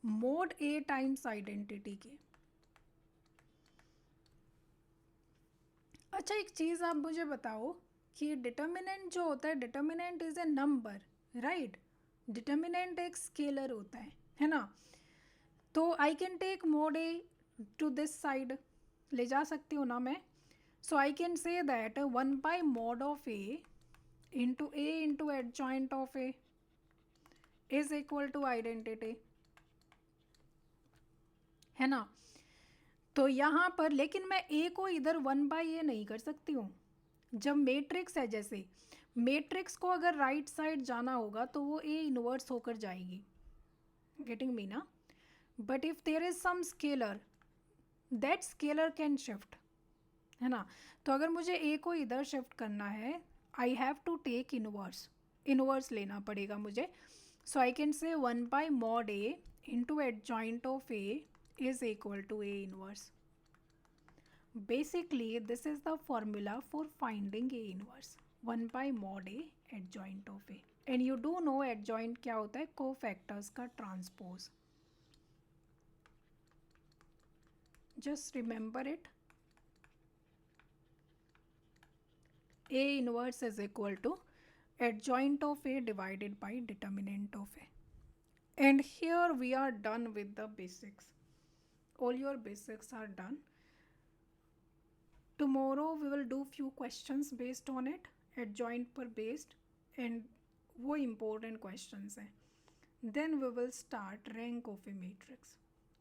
[SPEAKER 1] मोड a टाइम्स आइडेंटिटी के। अच्छा, एक चीज़ आप मुझे बताओ कि डिटर्मिनेंट जो होता है, determinant is a number, right. Determinant एक स्केलर होता है ना। तो I can take mod a to this side, ले जा सकती हूँ ना मैं। So I can say that 1 by mod of a into adjoint of a is equal to identity, है ना। तो यहाँ पर लेकिन मैं a को इधर 1 बाई ए नहीं कर सकती हूँ। जब मैट्रिक्स है, जैसे मैट्रिक्स को अगर राइट साइड जाना होगा तो वो a इनवर्स होकर जाएगी, गेटिंग मी ना। But if there is some scalar, that scalar can shift, है ना। तो अगर मुझे a को इधर शिफ्ट करना है, I have to take inverse लेना पड़ेगा मुझे। So I can say 1 by mod a into adjoint of a is equal to a inverse. Basically this is the formula for finding a inverse, 1 by mod a adjoint of a, and you do know adjoint क्या होता है, cofactors का transpose. Just remember it. A inverse is equal to adjoint of a divided by determinant of a. And here we are done with the basics. All your basics are done. Tomorrow we will do few questions based on it, adjoint पर based, and वो important questions हैं. Then we will start rank of a matrix.